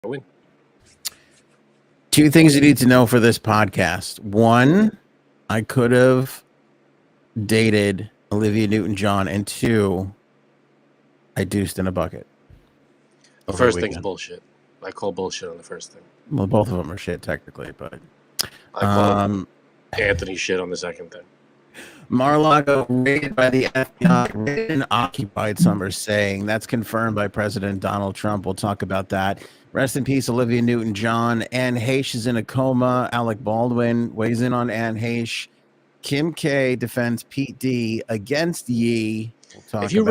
Win. Two things you need to know for this podcast. One, I could have dated Olivia Newton-John, and two, I deuced in a bucket. The first thing's bullshit. I call bullshit on the first thing. Well, both of them are shit technically, but I call Anthony shit on the second thing. Mar-a-Lago raided by the FBI, raided and occupied, some are saying. That's confirmed by President Donald Trump. We'll talk about that. Rest in peace, Olivia Newton-John. Anne Heche is in a coma. Alec Baldwin weighs in on Anne Heche. Kim K defends Pete D against Yee. We'll talk if you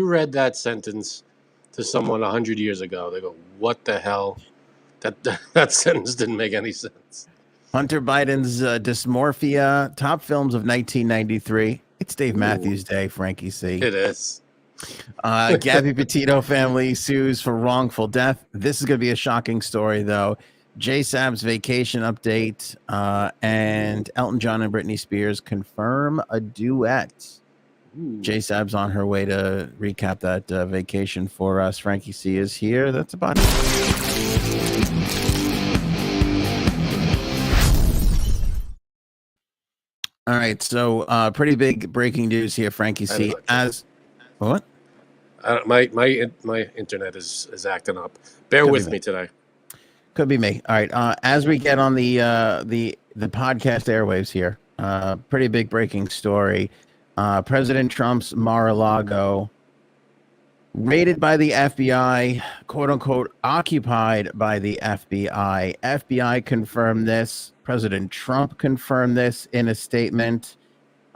read that sentence to someone 100 years ago, they go, "What the hell?" That sentence didn't make any sense. Hunter Biden's dysmorphia. Top films of 1993. It's Dave Matthews Day, Frankie C. It is. Gabby Petito family sues for wrongful death. This is going to be a shocking story, though. J-Sab's vacation update, and Elton John and Britney Spears confirm a duet. J-Sab's on her way to recap that vacation for us. Frankie C is here. That's about it. All right, so pretty big breaking news here, Frankie C. What? My internet is acting up. Bear with me today. Could be me. All right. As we get on the podcast airwaves here, pretty big breaking story. President Trump's Mar-a-Lago raided by the FBI, quote unquote, occupied by the FBI. FBI confirmed this. President Trump confirmed this in a statement.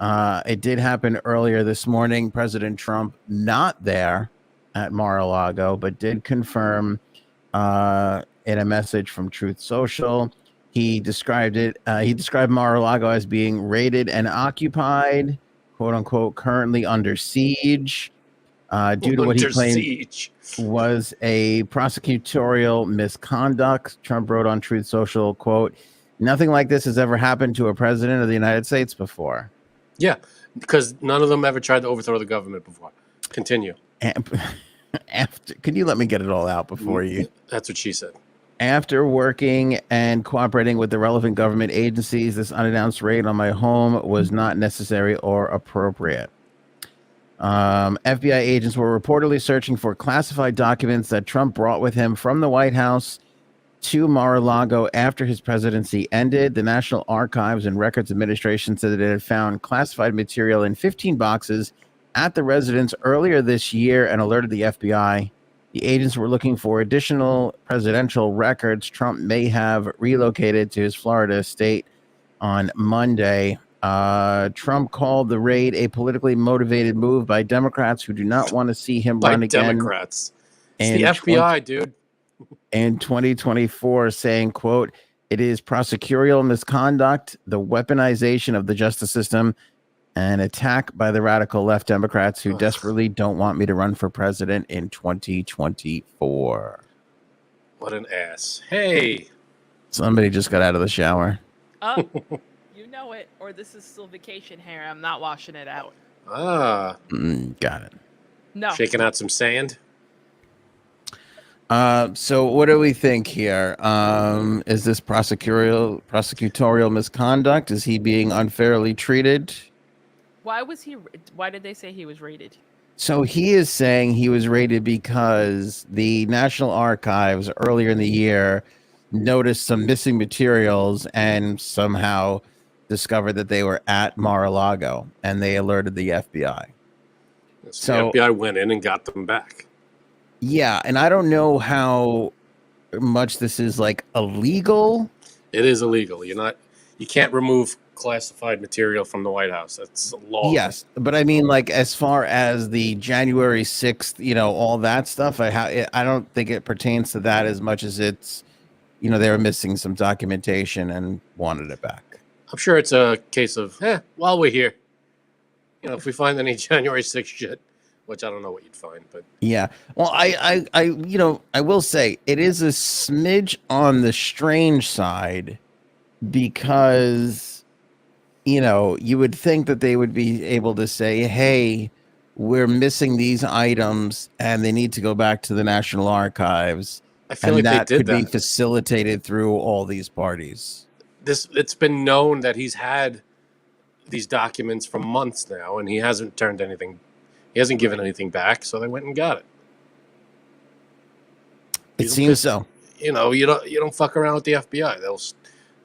It did happen earlier this morning. President Trump not there at Mar-a-Lago, but did confirm in a message from Truth Social. He described Mar-a-Lago as being raided and occupied, quote unquote, currently under siege, due to what he claimed was a prosecutorial misconduct. Trump wrote on Truth Social, quote, "Nothing like this has ever happened to a president of the United States before." Yeah, because none of them ever tried to overthrow the government before. Continue. Can you let me get it all out before you? That's what she said. After working and cooperating with the relevant government agencies, this unannounced raid on my home was not necessary or appropriate. FBI agents were reportedly searching for classified documents that Trump brought with him from the White House to Mar-a-Lago after his presidency ended. The National Archives and Records Administration said that it had found classified material in 15 boxes at the residence earlier this year and alerted the FBI. The agents were looking for additional presidential records. Trump may have relocated to his Florida estate on Monday. Trump called the raid a politically motivated move by Democrats who do not want to see him run again. Democrats. It's the FBI, dude. In 2024, saying, quote, "It is prosecutorial misconduct, the weaponization of the justice system, an attack by the radical left Democrats who desperately don't want me to run for president in 2024. What an ass. Hey. Somebody just got out of the shower. Oh, you know it. Or this is still vacation hair. I'm not washing it out. Got it. No. Shaking out some sand. So what do we think here? Is this prosecutorial misconduct? Is he being unfairly treated? Why did they say he was raided? So he is saying he was raided because the National Archives earlier in the year noticed some missing materials and somehow discovered that they were at Mar-a-Lago, and they alerted the FBI. So the FBI went in and got them back. Yeah, and I don't know how much this is like illegal. It is illegal. You can't remove classified material from the White House. That's law. Yes, but I mean, like, as far as the January 6th, all that stuff, I don't think it pertains to that as much as it's, they were missing some documentation and wanted it back. I'm sure it's a case of, while we're here, if we find any January 6th shit, which I don't know what you'd find, but yeah. Well, I will say it is a smidge on the strange side because, you would think that they would be able to say, hey, we're missing these items and they need to go back to the National Archives. I feel and like they that did could be that. facilitated through all these parties. It's been known that he's had these documents for months now, and he hasn't turned anything. He hasn't given anything back, so they went and got it. It seems so. You don't fuck around with the FBI.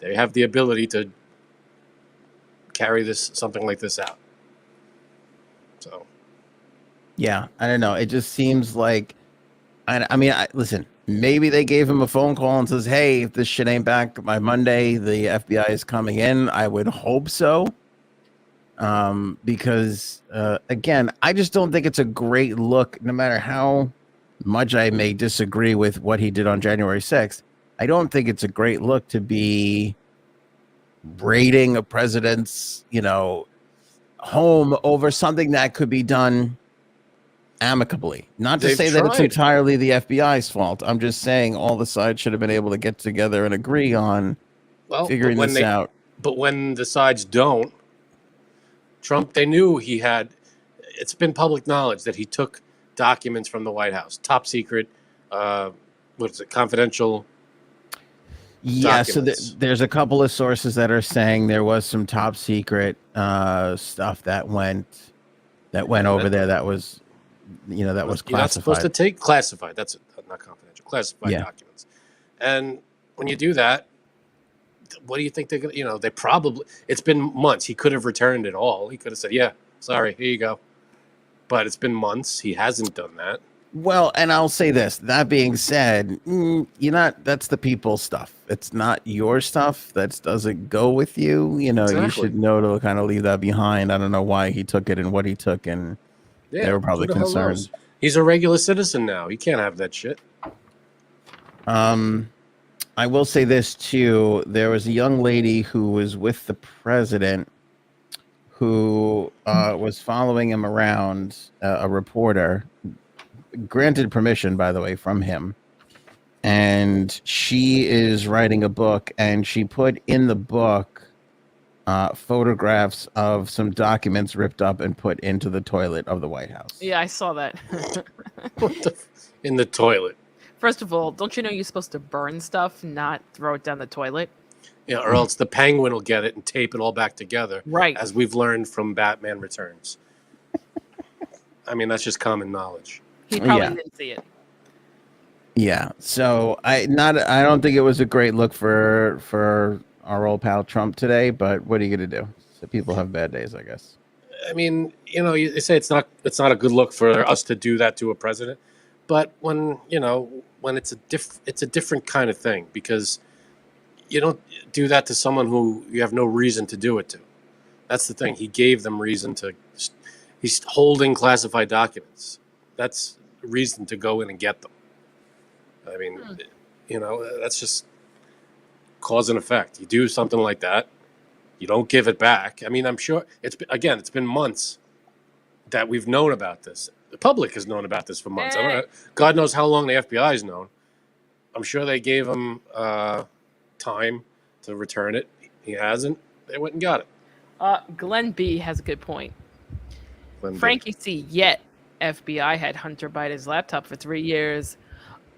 They have the ability to carry something like this out. So, yeah, I don't know. It just seems like, I mean, listen. Maybe they gave him a phone call and says, "Hey, if this shit ain't back by Monday, the FBI is coming in." I would hope so. Because again, I just don't think it's a great look, no matter how much I may disagree with what he did on January 6th. I don't think it's a great look to be raiding a president's, home over something that could be done amicably. Not to say that it's entirely the FBI's fault. I'm just saying all the sides should have been able to get together and agree on figuring this out. But when the sides don't, Trump, they knew he had. It's been public knowledge that he took documents from the White House, top secret, confidential. Yeah, documents. So there's a couple of sources that are saying there was some top secret stuff that went over there. That was, that was classified. You're not supposed to take classified. That's not confidential. Classified documents. And when you do that, what do you think they're going to, they probably, it's been months. He could have returned it all. He could have said, yeah, sorry, here you go. But it's been months. He hasn't done that. Well, and I'll say this, that being said, that's the people's stuff. It's not your stuff. That doesn't go with you. Exactly. You should know to kind of leave that behind. I don't know why he took it and what he took. And they were probably concerned. He's a regular citizen now. He can't have that shit. I will say this too. There was a young lady who was with the president who was following him around, a reporter, granted permission, by the way, from him. And she is writing a book, and she put in the book photographs of some documents ripped up and put into the toilet of the White House. Yeah, I saw that. In the toilet. First of all, don't you know you're supposed to burn stuff, not throw it down the toilet? Yeah, or else the Penguin will get it and tape it all back together. Right. As we've learned from Batman Returns. I mean, that's just common knowledge. He probably didn't see it. Yeah. So I don't think it was a great look for our old pal Trump today, but what are you going to do? So people have bad days, I guess. I mean, you say it's not a good look for us to do that to a president, but when it's a different kind of thing, because you don't do that to someone who you have no reason to do it to. That's the thing. He gave them reason to. He's holding classified documents. That's reason to go in and get them. I mean, that's just cause and effect. You do something like that, you don't give it back. I mean, I'm sure it's been months that we've known about this. The public has known about this for months. I don't know, God knows how long the FBI has known. I'm sure they gave him time to return it. He hasn't. They went and got it. Glenn B has a good point. Glenn Frankie C. Yet FBI had Hunter Biden's laptop for 3 years.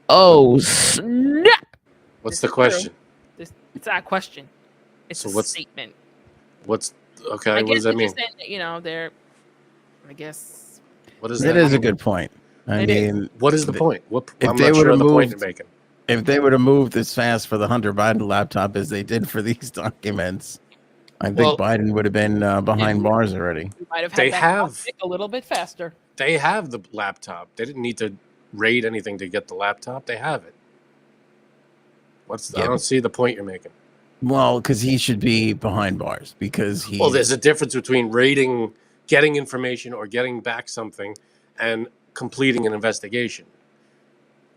Oh snap! What's the question? It's not a question. It's a statement. What does that mean? They're. I guess. What is that? That is a good point. I mean, what is the point? I'm not sure the point you're making. If they would have moved as fast for the Hunter Biden laptop as they did for these documents, I think Biden would have been behind bars already. Might have had a little bit faster. They have the laptop. They didn't need to raid anything to get the laptop. They have it. I don't see the point you're making. Well, because he should be behind bars because he. Well, there's a difference between raiding, getting information, or getting back something, and completing an investigation.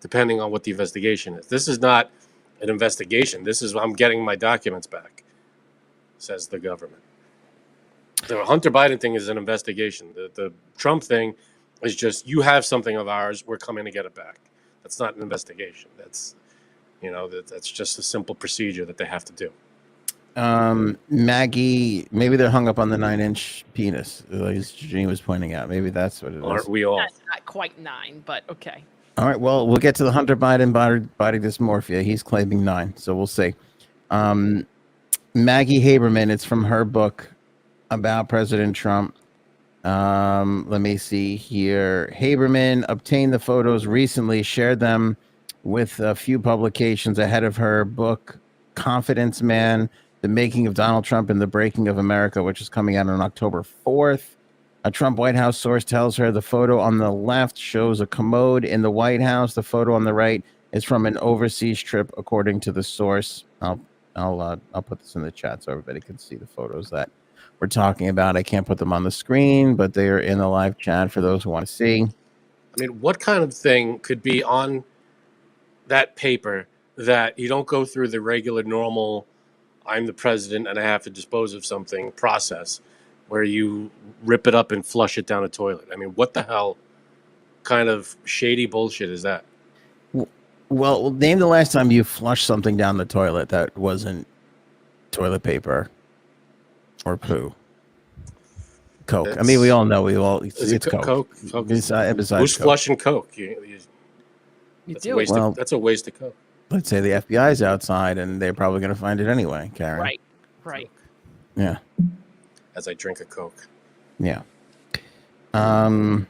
Depending on what the investigation is. This is not an investigation. This is I'm getting my documents back, says the government. The Hunter Biden thing is an investigation. The Trump thing is just, you have something of ours, we're coming to get it back. That's not an investigation. That's just a simple procedure that they have to do. Maggie, maybe they're hung up on the 9-inch penis, as Janine was pointing out. Maybe that's what it is. Aren't we all? Not quite 9, but okay. All right. Well, we'll get to the Hunter Biden body dysmorphia. He's claiming 9, so we'll see. Maggie Haberman. It's from her book about President Trump. Let me see here. Haberman obtained the photos recently, shared them with a few publications ahead of her book, Confidence Man: The Making of Donald Trump and the Breaking of America, which is coming out on October 4th. A Trump White House source tells her the photo on the left shows a commode in the White House. The photo on the right is from an overseas trip, according to the source. I'll put this in the chat so everybody can see the photos that we're talking about. I can't put them on the screen, but they are in the live chat for those who want to see. I mean, what kind of thing could be on that paper that you don't go through the regular, normal, I'm the president and I have to dispose of something process where you rip it up and flush it down a toilet? I mean, what the hell kind of shady bullshit is that? Well, name the last time you flushed something down the toilet that wasn't toilet paper or poo. Coke. I mean, we all know. It's Coke. Coke? Besides Who's Coke. flushing Coke? You That's do. that's a waste of Coke. Let's say the FBI's outside, and they're probably going to find it anyway, Karen. Right. Yeah. As I drink a Coke. Yeah. Trump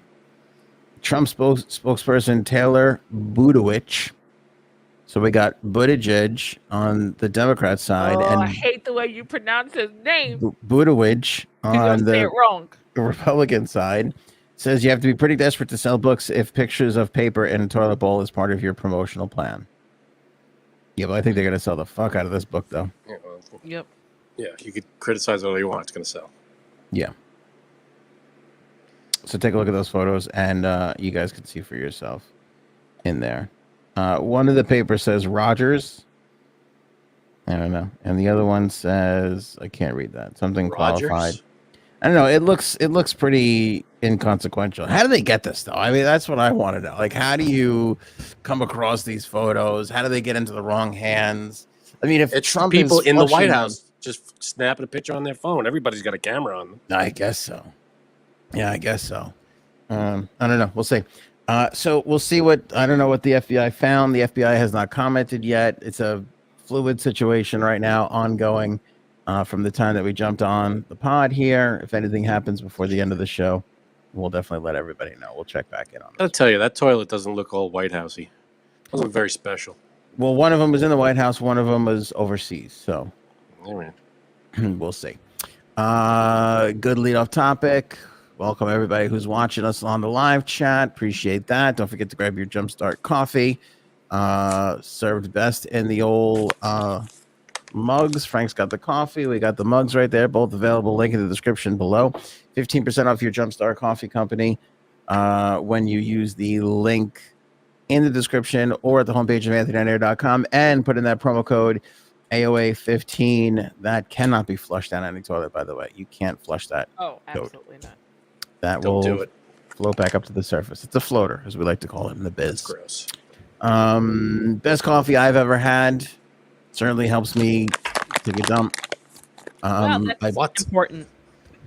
spokesperson Taylor Buttigieg. So we got Buttigieg on the Democrat side, and I hate the way you pronounce his name. Buttigieg on say the it wrong. Republican side says you have to be pretty desperate to sell books if pictures of paper in a toilet bowl is part of your promotional plan. Yeah, but I think they're going to sell the fuck out of this book, though. Yeah, well, Yep. yeah, you could criticize all you want. It's going to sell. Yeah. So take a look at those photos, and you guys can see for yourself in there. One of the papers says Rogers. I don't know. And the other one says, I can't read that. Something Rogers? qualified. I don't know. It looks pretty inconsequential. How do they get this, though? I mean, that's what I want to know. Like, how do you come across these photos? How do they get into the wrong hands? I mean, if It's Trump people is in the flushing White them- House just snapping a picture on their phone. Everybody's got a camera on them. I guess so. Yeah, I guess so. I don't know. We'll see. So we'll see I don't know what the FBI found. The FBI has not commented yet. It's a fluid situation right now, ongoing from the time that we jumped on the pod here. If anything happens before the end of the show, we'll definitely let everybody know. We'll check back in on it. I'll tell you, that toilet doesn't look all White Housey. Doesn't look very special. Well, one of them was in the White House. One of them was overseas. So All right. we'll see. Good lead off topic. Welcome everybody who's watching us on the live chat. Appreciate that. Don't forget to grab your Jumpstart coffee. Served best in the old mugs. Frank's got the coffee. We got the mugs right there. Both available. Link in the description below. 15% off your Jumpstart Coffee Company when you use the link in the description or at the homepage of anthonyonair.com and put in that promo code AOA15. That cannot be flushed down any toilet, by the way. You can't flush that. Oh, absolutely not. That Don't will do it. float back up to the surface. It's a floater, as we like to call it in the biz. Gross. Best coffee I've ever had. Certainly helps me take a dump. Wow, that's What? important.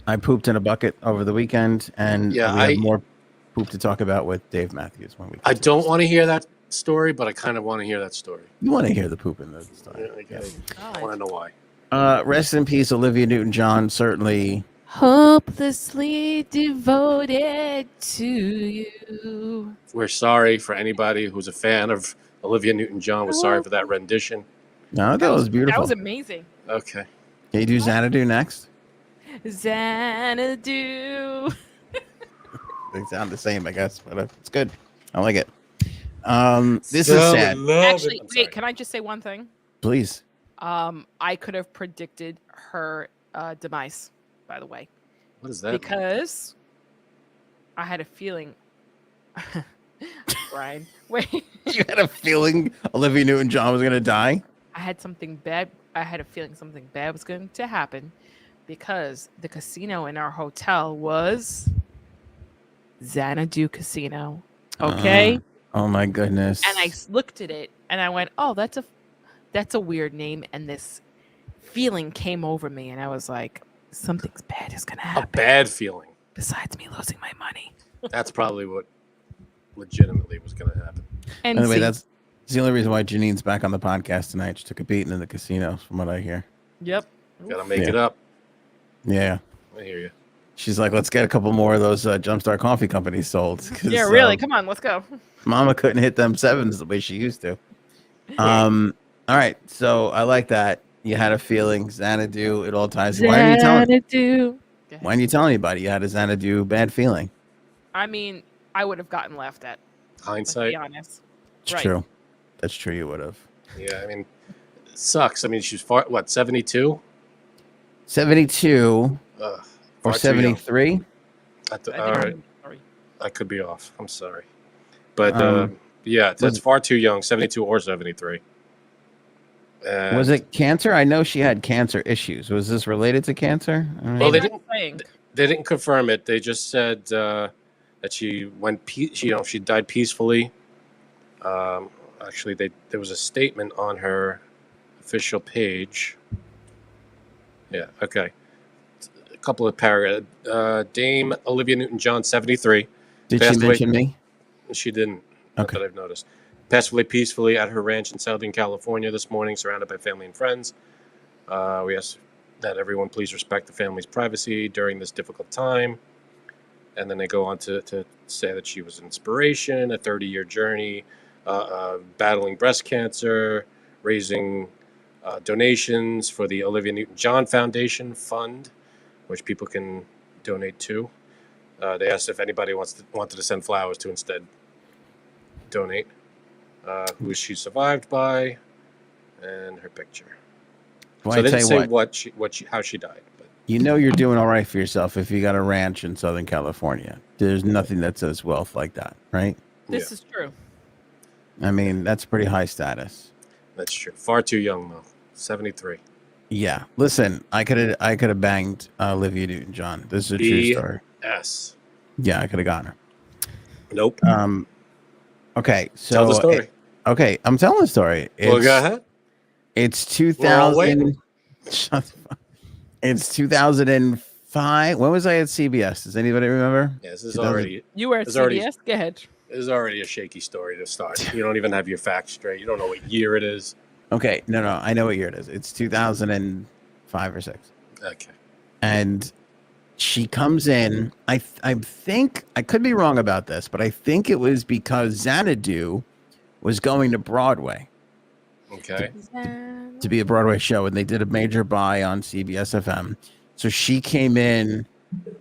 I pooped in a bucket over the weekend, and Yeah, we have more poop to talk about with Dave Matthews when we. I don't want to hear that story, but I kind of want to hear that story. You want to hear the poop in the story? Yeah, I want to know why. Rest in peace, Olivia Newton-John. Certainly. Hopelessly devoted to you. We're sorry for anybody who's a fan of Olivia Newton-John. We're sorry for that rendition. No, that was beautiful. That was amazing. Okay. Can you do Xanadu next? Xanadu. They sound the same, I guess, but it's good. I like it. This is sad. Actually, wait, can I just say one thing? Please. I could have predicted her demise, by the way. What is that? Because I had a feeling. Brian, wait. You had a feeling Olivia Newton-John was going to die? I had something bad. I had a feeling something bad was going to happen because the casino in our hotel was Xanadu Casino. Okay. Oh my goodness. And I looked at it and I went, "Oh, that's a weird name." And this feeling came over me, and I was like, "Something's bad is going to A happen." bad feeling. Besides me losing my money. That's probably what legitimately was going to happen. And Anyway, see, that's the only reason why Janine's back on the podcast tonight. She took a beating in the casino, from what I hear. yep. Got to make it up. Yeah. I hear you. She's like, let's get a couple more of those Jumpstart Coffee Companies sold. 'Cause, Yeah, really. Come on, let's go. Mama couldn't hit them sevens the way she used to. All right. So I like that. You had a feeling. Xanadu. It all ties. Why are you telling? Xanadu. Why aren't you telling anybody you had a Xanadu bad feeling? I mean, I would have gotten laughed at. Let's Hindsight. be honest. It's Right. true. That's true. You would have. Yeah, I mean, it sucks. I mean, she's far, what, 72? 72 Ugh, or far too young. 73. I think All right. sorry. I could be off. I'm sorry. But yeah, that's far too young, 72 or 73. Was it cancer? I know she had cancer issues. Was this related to cancer? Well, they They're didn't. not saying. They didn't confirm it. They just said that she went. She died peacefully. Actually, there was a statement on her official page. Yeah. Okay. A couple of paragraphs. Dame Olivia Newton-John, 73. Did she passed away- mention me? She didn't. Not Okay. that I've noticed. Passed away peacefully at her ranch in Southern California this morning, surrounded by family and friends. We ask that everyone please respect the family's privacy during this difficult time. And then they go on to say that she was an inspiration, a 30-year journey, battling breast cancer, raising donations for the Olivia Newton-John Foundation Fund, which people can donate to. They asked if anybody wanted to send flowers to instead donate. Who she survived by, and her picture. Well, So I they tell didn't you say how she died. But you know you're doing all right for yourself if you got a ranch in Southern California. There's nothing that says wealth like that, right? This is true. I mean, that's pretty high status. that's true. Far too young though. 73. Yeah. Listen, I could have banged Olivia Newton-John. This is a true story. S. Yeah, I could have gotten her. Nope. Okay, so Tell the story. okay, I'm telling the story. Well, go ahead. It's We're all 2000. waiting. Shut the fuck. It's 2005. When was I at CBS? Does anybody remember? Yeah, this is 2000. already. You were at It's already- CBS. Go ahead. This is already a shaky story to start. You don't even have your facts straight. You don't know what year it is. Okay, no, I know what year it is. It's 2005 or 6. Okay. And she comes in. I think I could be wrong about this, but I think it was because Xanadu was going to Broadway Okay. to be a Broadway show, and they did a major buy on CBS FM. So she came in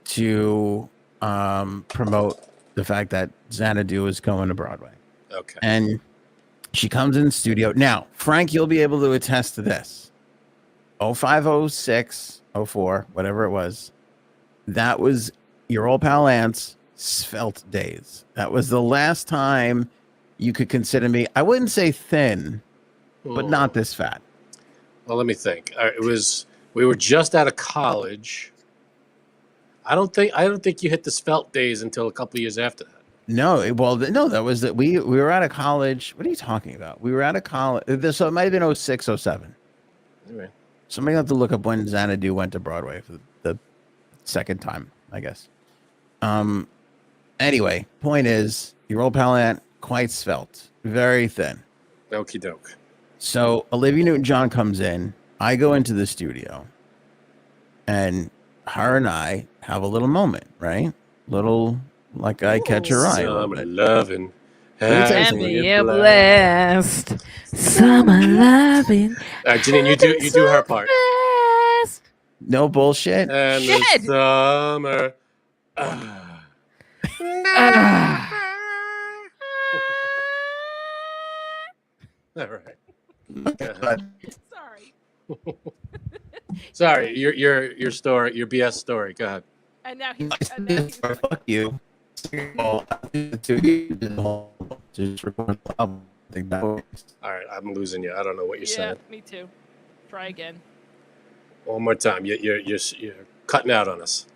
to promote the fact that Xanadu was going to Broadway. Okay. And she comes in the studio. Now, Frank, you'll be able to attest to this. 05, 06, 04, whatever it was. That was your old pal Ant's svelte days. That was the last time you could consider me, I wouldn't say thin, but not this fat. Well, let me think. We were just out of college. I don't think you hit the svelte days until a couple of years after that. No, that was that we were out of college. What are you talking about? We were out of college. So it might have been 06, 07. Anyway. Somebody have to look up when Xanadu went to Broadway for the second time, I guess. Anyway, point is, your old pal Ant, quite svelte, very thin. Okie doke. So Olivia Newton-John comes in. I go into the studio, and her and I have a little moment, right? Little, like I catch her eye. a little Summer bit. loving. Let me tell you Have something. me Be blessed. blessed. Summer loving. All right, Janine, you do her part. No bullshit. And Shit. the summer. All right. Go ahead. Sorry. Sorry, your story, your BS story. Go ahead. And now he's Fuck you. Just record the album. I think that works. All right, I'm losing you. I don't know what you're yeah, saying. me too. Try again. One more time. You're cutting out on us.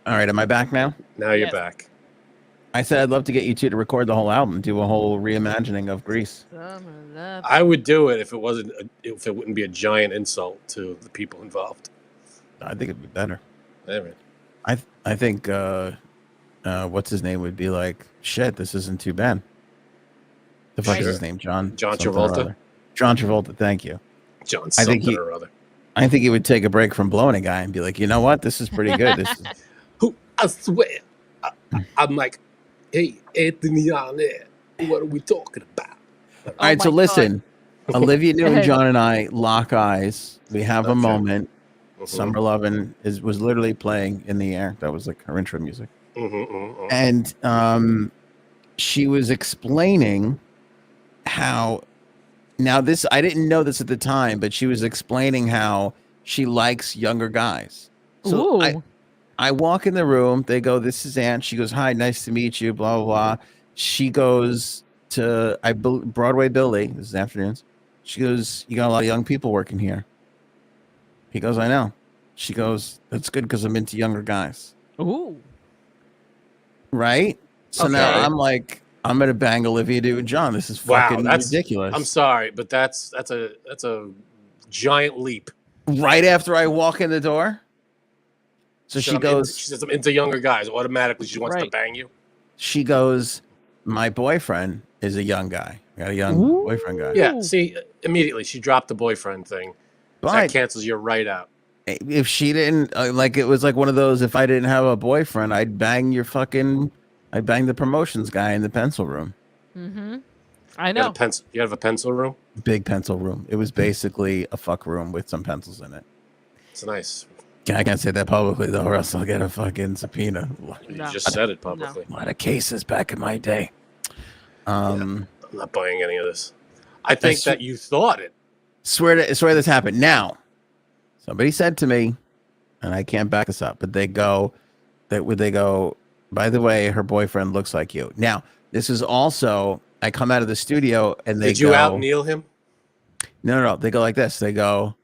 All right, am I back now? Now you're Yes. back. I said I'd love to get you two to record the whole album, do a whole reimagining of Grease. Summer love. I would do it if it wouldn't be a giant insult to the people involved. I think it'd be better. Anyway. I think what's his name would be like, shit, this isn't too bad. The fuck is his name? John Travolta. John Travolta. Thank you. John something or other. I think he would take a break from blowing a guy and be like, you know what? This is pretty good. This is. Who I swear, I'm like, hey, Anthony on there. What are we talking about? All right, so listen, Olivia Newton-John and I lock eyes. We have a moment. Summer Lovin' was literally playing in the air. That was like her intro music. And she was explaining how. Now this, I didn't know this at the time, but she was explaining how she likes younger guys. So I walk in the room. They go, "This is Aunt." She goes, "Hi, nice to meet you." Blah blah blah. She goes to Broadway Billy. This is afternoons. She goes, "You got a lot of young people working here." He goes, "I know." She goes, "That's good because I'm into younger guys." Ooh. Right. So now I'm like, I'm gonna bang Olivia Newton-John. This is fucking ridiculous. I'm sorry, but that's a giant leap. Right after I walk in the door. So she goes. She says, "I'm into younger guys." Automatically, she wants to bang you. She goes, "My boyfriend is a young guy. I got a young boyfriend guy." Yeah. See, immediately she dropped the boyfriend thing. But that cancels you right out. If she didn't, like, it was like one of those. If I didn't have a boyfriend, I'd bang the promotions guy in the pencil room. Mm-hmm. I know. You have a pencil room? Big pencil room. It was basically a fuck room with some pencils in it. It's nice. I can't say that publicly, though, or else I'll get a fucking subpoena. You just said it publicly. A lot of cases back in my day. I'm not buying any of this. I think that you thought it. Swear this happened. Now, somebody said to me, and I can't back this up, but they go, by the way, her boyfriend looks like you. Now, this is also, I come out of the studio and they go. Did you out-kneel him? No. They go like this. They go,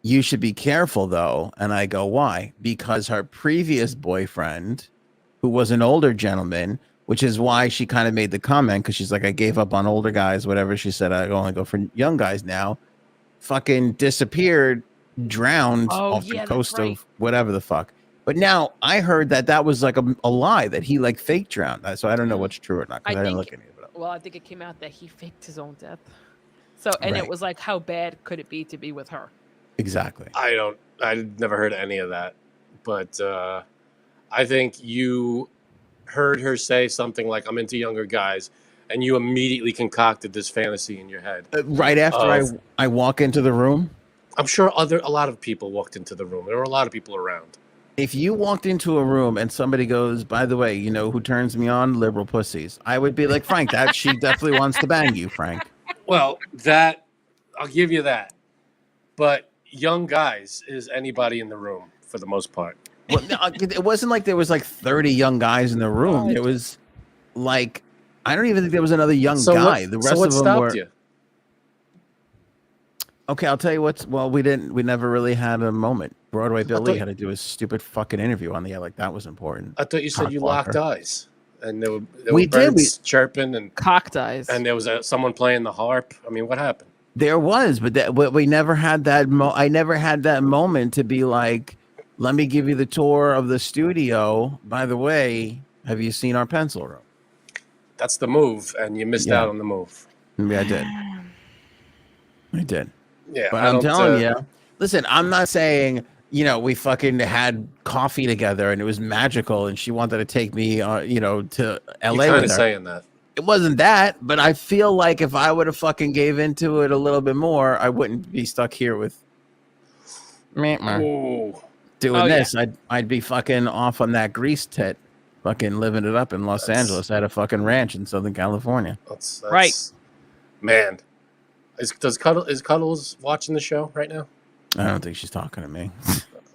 "You should be careful, though." And I go, "Why?" Because her previous boyfriend, who was an older gentleman, which is why she kind of made the comment, because she's like, "I gave up on older guys," whatever. She said, "I only go for young guys now." Fucking disappeared, drowned off the coast of whatever the fuck. But now I heard that was like a lie, that he like fake drowned. So I don't know what's true or not, because I didn't look any of it up. Well, I think it came out that he faked his own death. So, and it was like, how bad could it be to be with her? Exactly. I never heard any of that, but I think you heard her say something like, "I'm into younger guys," and you immediately concocted this fantasy in your head. Right after I walk into the room? I'm sure a lot of people walked into the room. There were a lot of people around. If you walked into a room and somebody goes, "By the way, you know who turns me on? Liberal pussies," I would be like, "Frank, she definitely wants to bang you, Frank." Well, I'll give you that. But young guys is anybody in the room for the most part. Well, it wasn't like there was like 30 young guys in the room. It was like, I don't even think there was another young guy. The rest of them were. You? Okay, I'll tell you what's. Well, we never really had a moment. Broadway Billy had to do a stupid fucking interview on the air, like that was important. I thought you said you locked eyes, and there were birds chirping and cocked eyes, and there was someone playing the harp. I mean, what happened? There was, but we never had that. I never had that moment to be like, "Let me give you the tour of the studio. By the way, have you seen our pencil room?" That's the move, and you missed out on the move. Yeah, I did. Yeah, but I'm telling you, listen, I'm not saying, we fucking had coffee together and it was magical and she wanted to take me, to LA. You're kind of saying that. It wasn't that, but I feel like if I would have fucking gave into it a little bit more, I wouldn't be stuck here with doing this. Yeah. I'd be fucking off on that grease tit, fucking living it up in Los Angeles at a fucking ranch in Southern California. That's right, man. Is Cuddles watching the show right now? I don't think she's talking to me.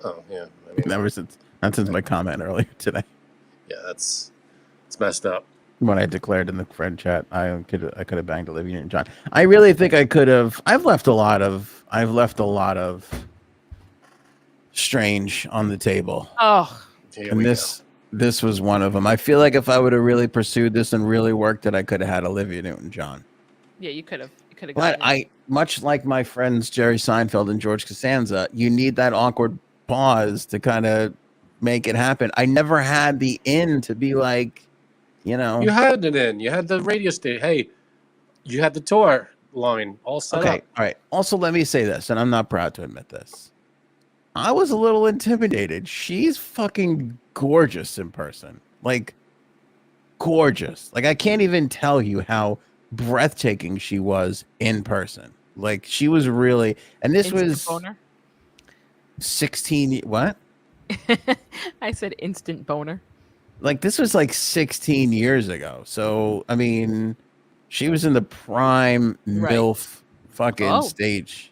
Oh yeah, not since my comment earlier today. Yeah, it's messed up. When I declared in the friend chat, I could have banged Olivia Newton-John. I really think I could have. I've left a lot of strange on the table. Oh, and this was one of them. I feel like if I would have really pursued this and really worked it, I could have had Olivia Newton-John. Yeah, you could have. But much like my friends Jerry Seinfeld and George Costanza, you need that awkward pause to kind of make it happen. I never had the in to be like, you know. You had it in. You had the radio station. Hey, you had the tour line all set Okay, up. all right. Also, let me say this, and I'm not proud to admit this. I was a little intimidated. She's fucking gorgeous in person. Like, gorgeous. Like, I can't even tell you how breathtaking she was in person. Like, she was really, and this Instant was boner. 16, what? I said instant boner. Like, this was like 16 years ago. So, I mean, she was in the prime Right. MILF fucking stage.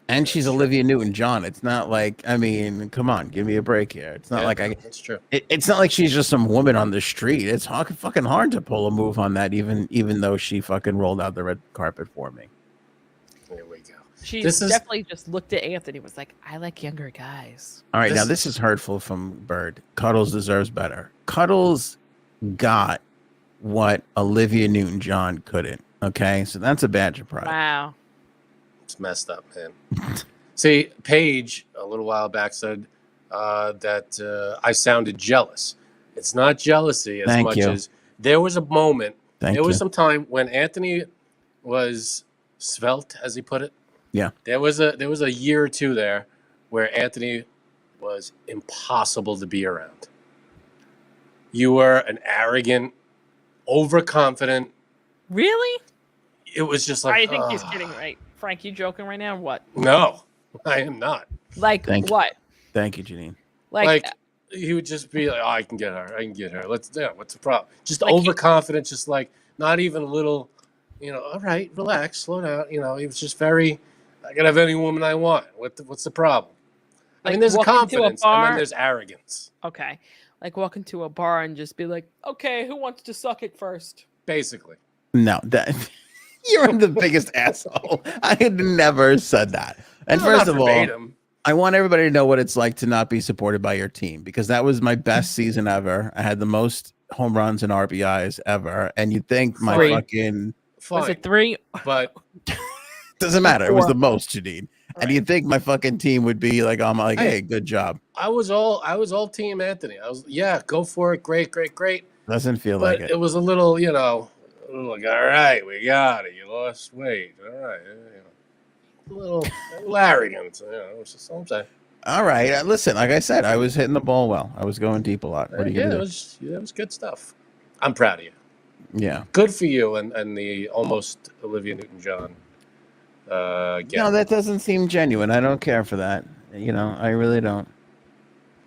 And she's Olivia Newton-John. It's not like, I mean, come on, give me a break here. It's not like That's true. It's not like she's just some woman on the street. It's fucking hard to pull a move on that, even though she fucking rolled out the red carpet for me. There we go. She definitely just looked at Anthony, was like, I like younger guys. All right, now this is hurtful from Bird. Cuddles deserves better. Cuddles got what Olivia Newton-John couldn't. Okay, so that's a badge of pride. Wow. It's messed up, man. See, Paige a little while back said that I sounded jealous. It's not jealousy as much as there was a moment. There was some time when Anthony was svelte, as he put it. Yeah. There was a year or two there where Anthony was impossible to be around. You were an arrogant, overconfident. Really? It was just like, I think he's kidding, right? Frank, you joking right now or what? No, I am not. Like what? Thank you, Janine. Like he would just be like, oh, I can get her. What's the problem? Just like overconfident, just like not even a little, all right, relax, slow down. He was just very, I can have any woman I want. What's the problem? I mean, there's a confidence and then there's arrogance. Okay. Like walk into a bar and just be like, okay, who wants to suck it first? Basically. No, you're the biggest asshole. I had never said that. And first of all, I want everybody to know what it's like to not be supported by your team, because that was my best season ever. I had the most home runs and RBIs ever. And you'd think my fucking... Was it 3? But... Doesn't matter. It was the most, Janine. Right. And you'd think my fucking team would be like, hey, good job. I was all team Anthony. I was, go for it. Great. Doesn't feel like it. It was a little, like, all right, we got it. You lost weight. All right. A little arrogant. It's just what I'm saying. All right. Listen, like I said, I was hitting the ball well. I was going deep a lot. What are you gonna do? It was good stuff. I'm proud of you. Yeah. Good for you and the almost Olivia Newton-John. No, that doesn't seem genuine. I don't care for that. I really don't.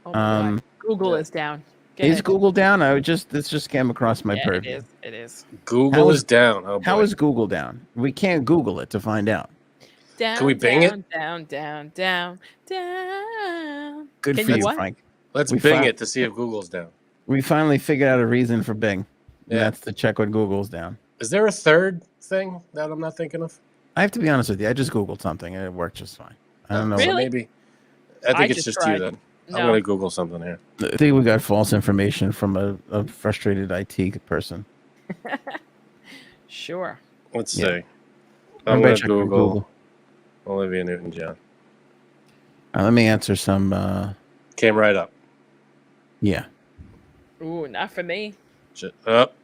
Oh my God. Google is down. Is Google down? This just came across my purview. It is. Google is down. Oh, how is Google down? We can't Google it to find out. Down, can we Bing it? Down. Good for you, Frank. Let's Bing it to see if Google's down. We finally figured out a reason for Bing. Yeah. And that's to check when Google's down. Is there a third thing that I'm not thinking of? I have to be honest with you. I just Googled something and it worked just fine. I don't know. Really? So maybe. I think it's just you then. No. I'm going to Google something here. I think we got false information from a frustrated IT person. Sure. Let's see. I'm going to Google Olivia Newton-John. Let me answer some. Came right up. Yeah. Ooh, not for me. Up.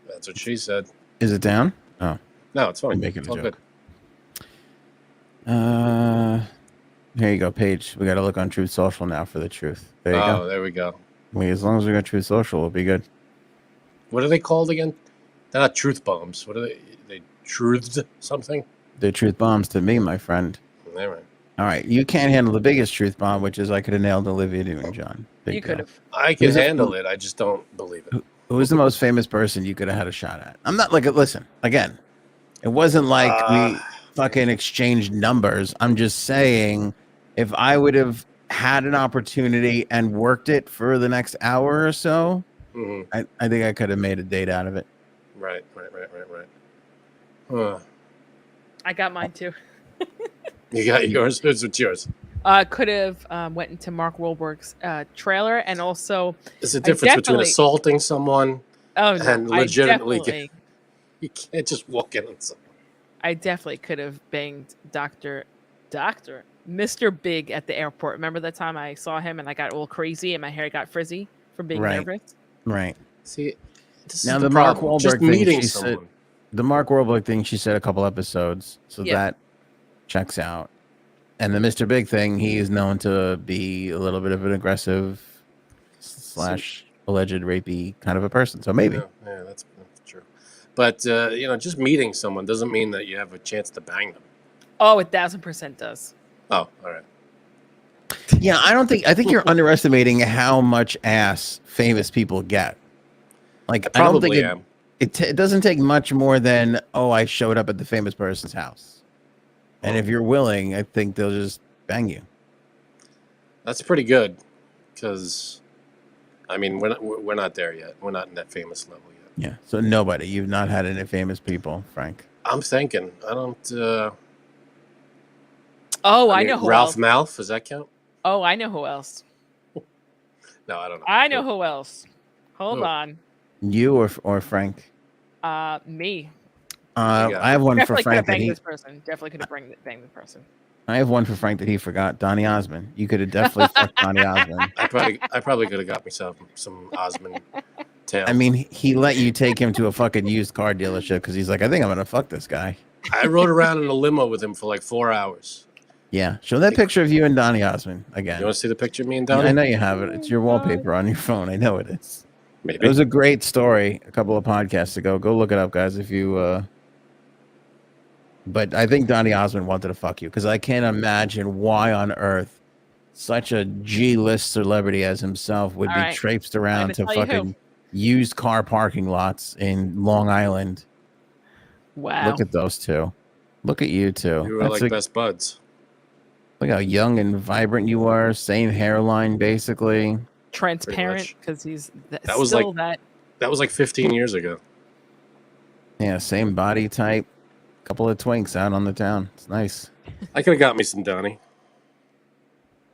That's what she said. Is it down? Oh. No, it's fine. Making it's all good. Here you go, Paige. We got to look on Truth Social now for the truth. There you go. Oh, there we go. As long as we got Truth Social, we'll be good. What are they called again? They're not truth bombs. What are they? They truthed something? They're truth bombs to me, my friend. All right. You can't handle the biggest truth bomb, which is I could have nailed Olivia Newton-John. You could have. I can handle it. I just don't believe it. Who was the most famous person you could have had a shot at? I'm not like, listen, again, it wasn't like we fucking exchanged numbers. I'm just saying, if I would have had an opportunity and worked it for the next hour or so, I think I could have made a date out of it. Right. Huh. I got mine too. You got yours? What's yours? Could have went into Mark Wahlberg's trailer, and also there's a difference between assaulting someone and legitimately. You can't just walk in on someone. I definitely could have banged Dr. Mr. Big at the airport. Remember that time I saw him and I got all crazy and my hair got frizzy from being Right. nervous? Right. See, this Now is the the Mark problem. Wahlberg Just thing, meeting she said- someone. The Mark Wahlberg thing, she said a couple episodes, so Yeah. that checks out. And the Mr. Big thing, he is known to be a little bit of an aggressive / alleged rapey kind of a person. So maybe. Yeah, that's true. But just meeting someone doesn't mean that you have a chance to bang them. Oh, 1,000% does. Oh, all right. Yeah, I think you're underestimating how much ass famous people get. Like, I don't think Probably am. it doesn't take much more than, I showed up at the famous person's house. And if you're willing, I think they'll just bang you. That's pretty good, because, I mean, we're not there yet. We're not in that famous level yet. Yeah. So nobody. You've not had any famous people, Frank. I'm thinking. I don't. I know who Ralph else. Malph. Does that count? Oh, I know who else. No, I don't know. I know who else. Hold Who? on. You or Frank? Me. I have one for Definitely could Frank have that banged he. this person. Definitely could have banged this person. I have one for Frank that he forgot. Donny Osmond. You could have definitely fucked Donny Osmond. I probably could have got myself some Osmond tail. I mean, he let you take him to a fucking used car dealership because he's like, I think I'm gonna fuck this guy. I rode around in a limo with him for like 4 hours. Yeah, show that picture of you and Donny Osmond You again. want to see the picture of me and Yeah, Donnie? I know you have it. It's your wallpaper on your phone. I know it is. Maybe. It was a great story a couple of podcasts ago. Go look it up, guys, if you. But I think Donny Osmond wanted to fuck you because I can't imagine why on earth such a G-list celebrity as himself would All be right. traipsed around to tell you who. fucking used car parking lots in Long Island. Wow. Look at those two. Look at you two. You were like best buds. Look how young and vibrant you are. Same hairline, basically. Transparent because he's That was still like- That was like 15 years ago. Yeah, same body type. Couple of twinks out on the town. It's nice. I could have got me some Donnie.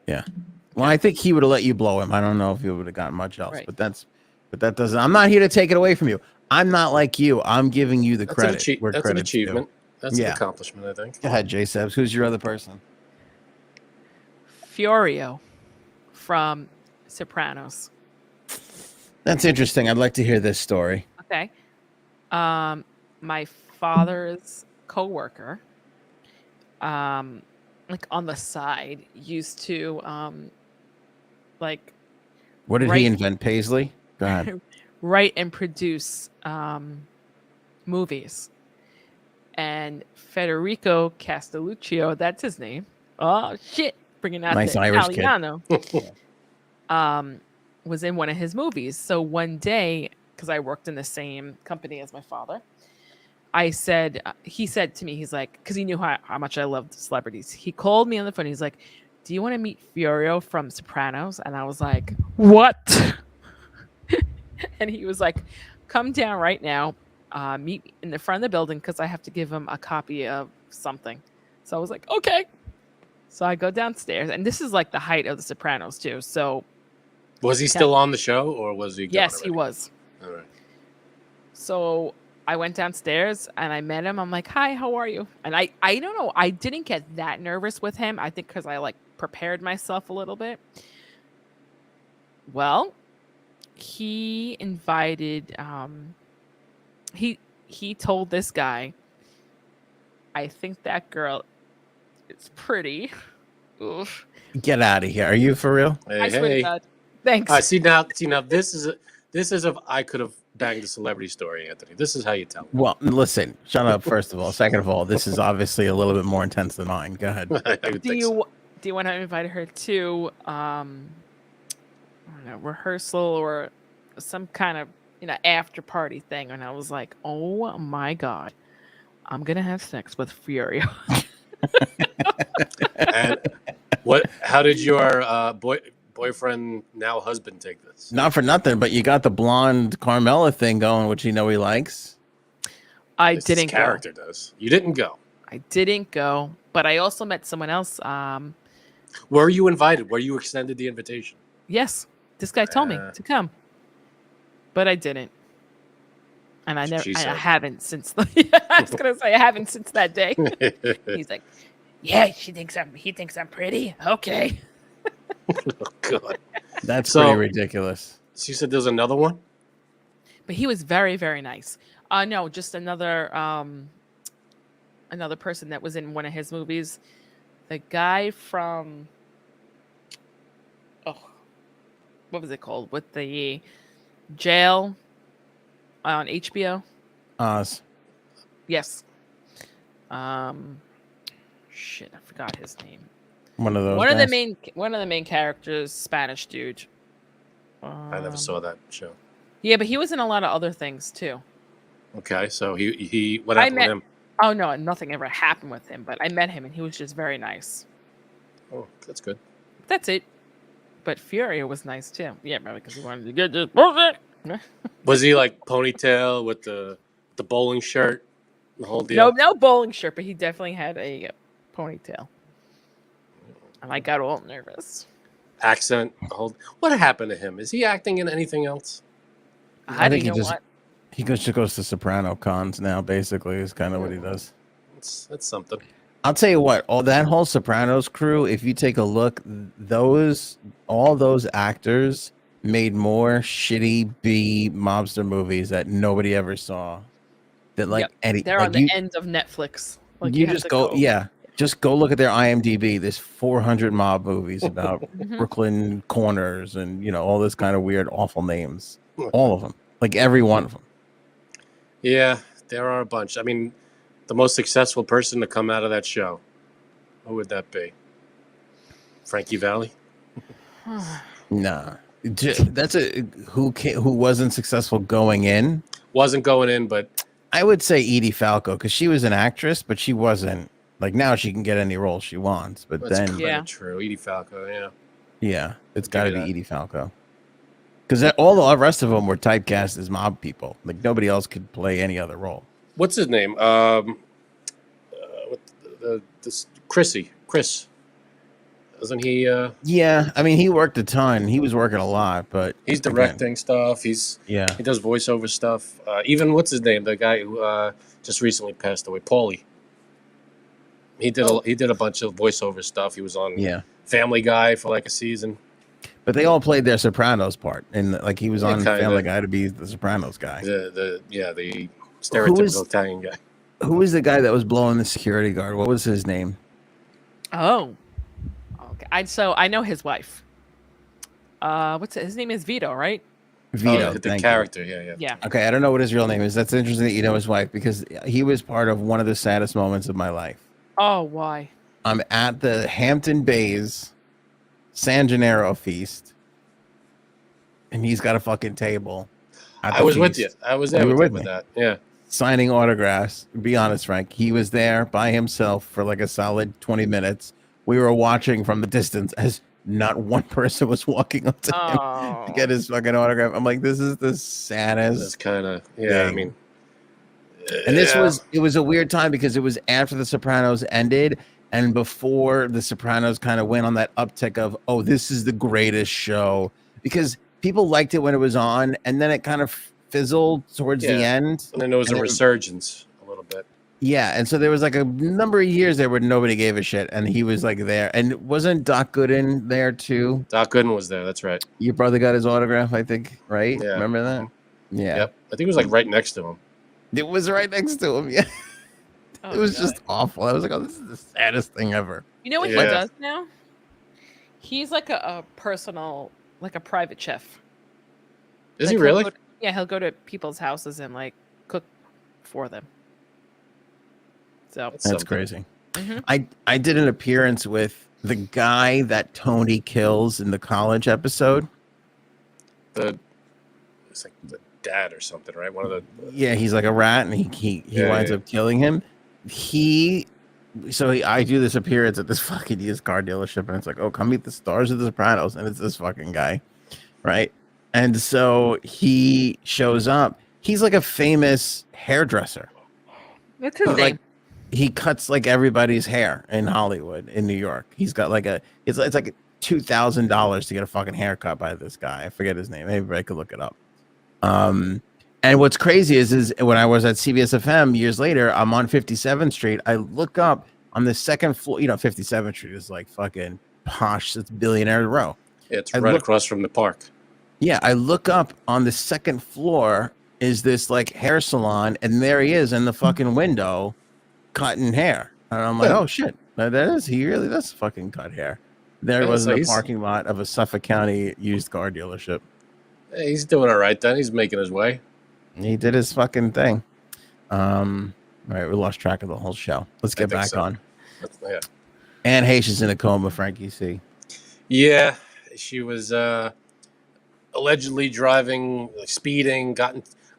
Yeah. Well, I think he would have let you blow him. I don't know if he would have gotten much else, Right. but that doesn't. I'm not here to take it away from you. I'm not like you. I'm giving you the That's credit. where That's an credit's due. achievement. That's Yeah. an accomplishment, I think. Go ahead, J Sebs. Who's your other person? Fiorio from Sopranos. That's interesting. I'd like to hear this story. Okay. My father's coworker, like on the side, used to like What did Right. he invent? Paisley? Go ahead. write and produce movies. And Federico Castelluccio, that's his name. Oh shit, bringing out Nice the Irish kid. Italiano. Was in one of his movies. So one day, because I worked in the same company as my father, he said to me, he's like, because he knew how much I loved celebrities. He called me on the phone. He's like, do you want to meet Fiorio from Sopranos? And I was like, what? And he was like, come down right now. Meet me in the front of the building because I have to give him a copy of something. So I was like, okay. So I go downstairs, and this is like the height of the Sopranos too. So Was he still on the show, or was he? gone yes, he already? was. All right. So I went downstairs and I met him. I'm like, hi, how are you? And I don't know. I didn't get that nervous with him. I think because I like prepared myself a little bit. Well, he invited, he told this guy, I think that girl is pretty. Oof. Get out of here. Are you for real? Hey, I swear to hey. God. Thanks. See now. This is if I could have banged a celebrity story, Anthony. This is how you tell. Well, listen. Shut up. First of all. Second of all, this is obviously a little bit more intense than mine. Go ahead. I would do think you so. do you want to invite her to I don't know, rehearsal or some kind of after party thing? And I was like, oh my God, I'm gonna have sex with Fiorio. And what? How did your boyfriend, now husband, take this? Not for nothing, but you got the blonde Carmela thing going, which you know he likes. I This didn't go. character does. You didn't go. I didn't go, but I also met someone else. Were you invited? Were you extended the invitation? Yes, this guy told me to come, but I didn't, and She I said. haven't since. I was gonna say I haven't since that day. He's like, Yeah, he thinks I'm pretty. Okay. Oh, God. That's So- pretty ridiculous. So you said there's another one? But he was very, very nice. No, just another person that was in one of his movies. The guy from what was it called? With the jail on HBO? Oz. Yes. Shit, I forgot his name. One of those. One of guys? the main characters, Spanish dude. I never saw that show. Yeah, but he was in a lot of other things too. Okay, so he what happened with him? Oh no, nothing ever happened with him, but I met him and he was just very nice. Oh, that's good. That's it. But Furia was nice too. Yeah, probably because he wanted to get this bullshit. Was he like ponytail with the bowling shirt, the whole deal? No bowling shirt, but he definitely had a ponytail. And I got all nervous. Accent. The whole. What happened to him? Is he acting in anything else? I think you know what? he goes to Soprano cons now. Basically, is kind of what he does. That's something. I'll tell you what, all that whole Sopranos crew, if you take a look, all those actors made more shitty B mobster movies that nobody ever saw. That like Yep. They're on the end of Netflix. Like you have just to go, just go look at their IMDb. There's 400 mob movies about Mhm. Brooklyn corners and all this kind of weird, awful names. All of them, like every one of them. Yeah, there are a bunch. I mean, the most successful person to come out of that show, who would that be? Frankie Valli? Nah, that's who wasn't successful going in. Wasn't going in, but I would say Edie Falco because she was an actress, but she wasn't like now she can get any role she wants. But that's then, kind Yeah. of true. Edie Falco, yeah, it's I'll got to give be you that. Edie Falco because all the rest of them were typecast as mob people. Like nobody else could play any other role. What's his name? Chris. Isn't he? Yeah, I mean he worked a ton. He was working a lot, but He's again, directing stuff. He does voiceover stuff. Even what's his name? The guy who just recently passed away, Paulie. He did a bunch of voiceover stuff. He was on Yeah, Family Guy for like a season. but they all played their Sopranos part, and like he was Yeah, on kinda. Family Guy to be the Sopranos guy. The stereotypical Italian guy. Who was the guy that was blowing the security guard? What was his name? Oh. Okay. So I know his wife. His name is Vito, right? Vito. The thank you. character. Yeah. Yeah. Okay, I don't know what his real name is. That's interesting that you know his wife because he was part of one of the saddest moments of my life. Oh, why? I'm at the Hampton Bays San Gennaro feast, and he's got a fucking table. I was with you. I was there You were with with you me. with that. Yeah. Signing autographs. Be honest, Frank. He was there by himself for like a solid 20 minutes. We were watching from the distance as not one person was walking up to him Oh. to get his fucking autograph. I'm like, this is the That's saddest. kind of I thing. mean, And this yeah. was a weird time because it was after The Sopranos ended and before The Sopranos kind of went on that uptick of, oh, this is the greatest show because people liked it when it was on and then it kind of fizzled towards the Yeah. end. And then there was and a then- resurgence a little bit. Yeah, and so there was like a number of years there where nobody gave a shit, and he was like there. And wasn't Doc Gooden there too? Doc Gooden was there. That's right. Your brother got his autograph, I think, right? Yeah. Remember that? Mhm. Yeah, Yep. I think it was like right next to him. it was right next to him. Yeah, Oh, it was God. just awful. I was like, oh, this is the saddest thing ever. You know what Yeah. he does now? He's like a personal, like a private chef. Is Like, he he'll really? go to- yeah, he'll go to people's houses and like cook for them. So That's something. crazy. Mhm. I did an appearance with the guy that Tony kills in the college episode. It's like the dad or something, right? One of the. Yeah, he's like a rat, and he Yeah, winds yeah. up killing him. I do this appearance at this fucking used car dealership, and it's like, oh, come meet the stars of The Sopranos, and it's this fucking guy, right? And so he shows up. He's like a famous hairdresser. what's his But, name? like, he cuts like everybody's hair in Hollywood, in New York. He's got like it's like $2,000 to get a fucking haircut by this guy. I forget his name. Maybe I could look it up. And what's crazy is when I was at CBS FM years later, I'm on 57th Street. I look up on the second floor. 57th Street is like fucking posh. It's billionaire row. Yeah, it's right across from the park. Yeah, I look up on the second floor is this like hair salon, and there he is in the fucking window cutting hair. And I'm like, oh shit, he really does fucking cut hair. There was in the parking lot of a Suffolk County used car dealership. He's doing all right then. He's making his way. He did his fucking thing. All right, we lost track of the whole show. Let's get back on. Yeah. Anne Heche is in a coma, Frankie C. Yeah, she was allegedly driving, speeding,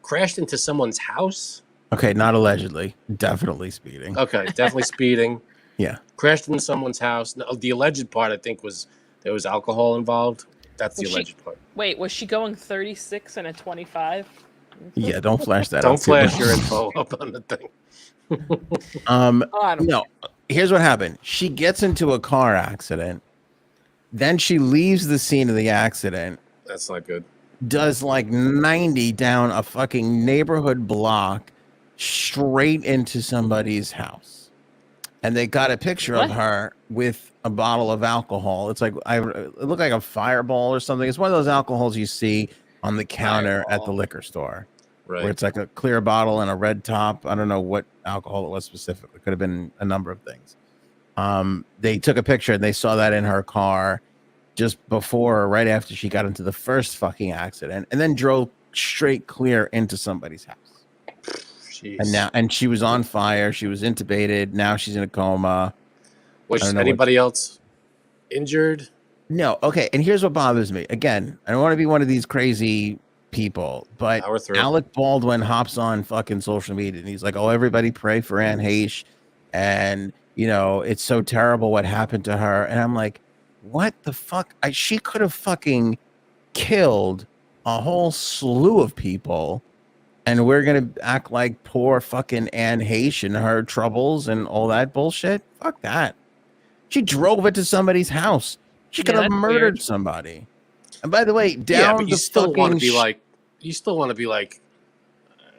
crashed into someone's house. Okay, not allegedly. Definitely speeding. Okay, definitely speeding. Yeah. Crashed into someone's house. No, the alleged part, I think, was there was alcohol involved. That's the alleged part. Wait, was she going 36 and a 25? Yeah, don't flash that. Don't flash your info up on the thing. No, here's what happened. She gets into a car accident. Then she leaves the scene of the accident. That's not good. Does like 90 down a fucking neighborhood block straight into somebody's house. And they got a picture of her with a bottle of alcohol. It's like it looked like a Fireball or something. It's one of those alcohols you see on the counter at the liquor store. Right. Where it's like a clear bottle and a red top. I don't know what alcohol it was specifically. It could have been a number of things. They took a picture and they saw that in her car just before or right after she got into the first fucking accident, and then drove straight clear into somebody's house. Jeez. And she was on fire. She was intubated. Now she's in a coma. Was anybody else injured? No. Okay. And here's what bothers me. Again, I don't want to be one of these crazy people, but Alec Baldwin hops on fucking social media and he's like, "Oh, everybody pray for Anne Heche, and it's so terrible what happened to her." And I'm like, what the fuck? She could have fucking killed a whole slew of people, and we're gonna act like poor fucking Anne Heche and her troubles and all that bullshit. Fuck that. She drove it to somebody's house. She could have murdered somebody. And by the way, but you still want to be like,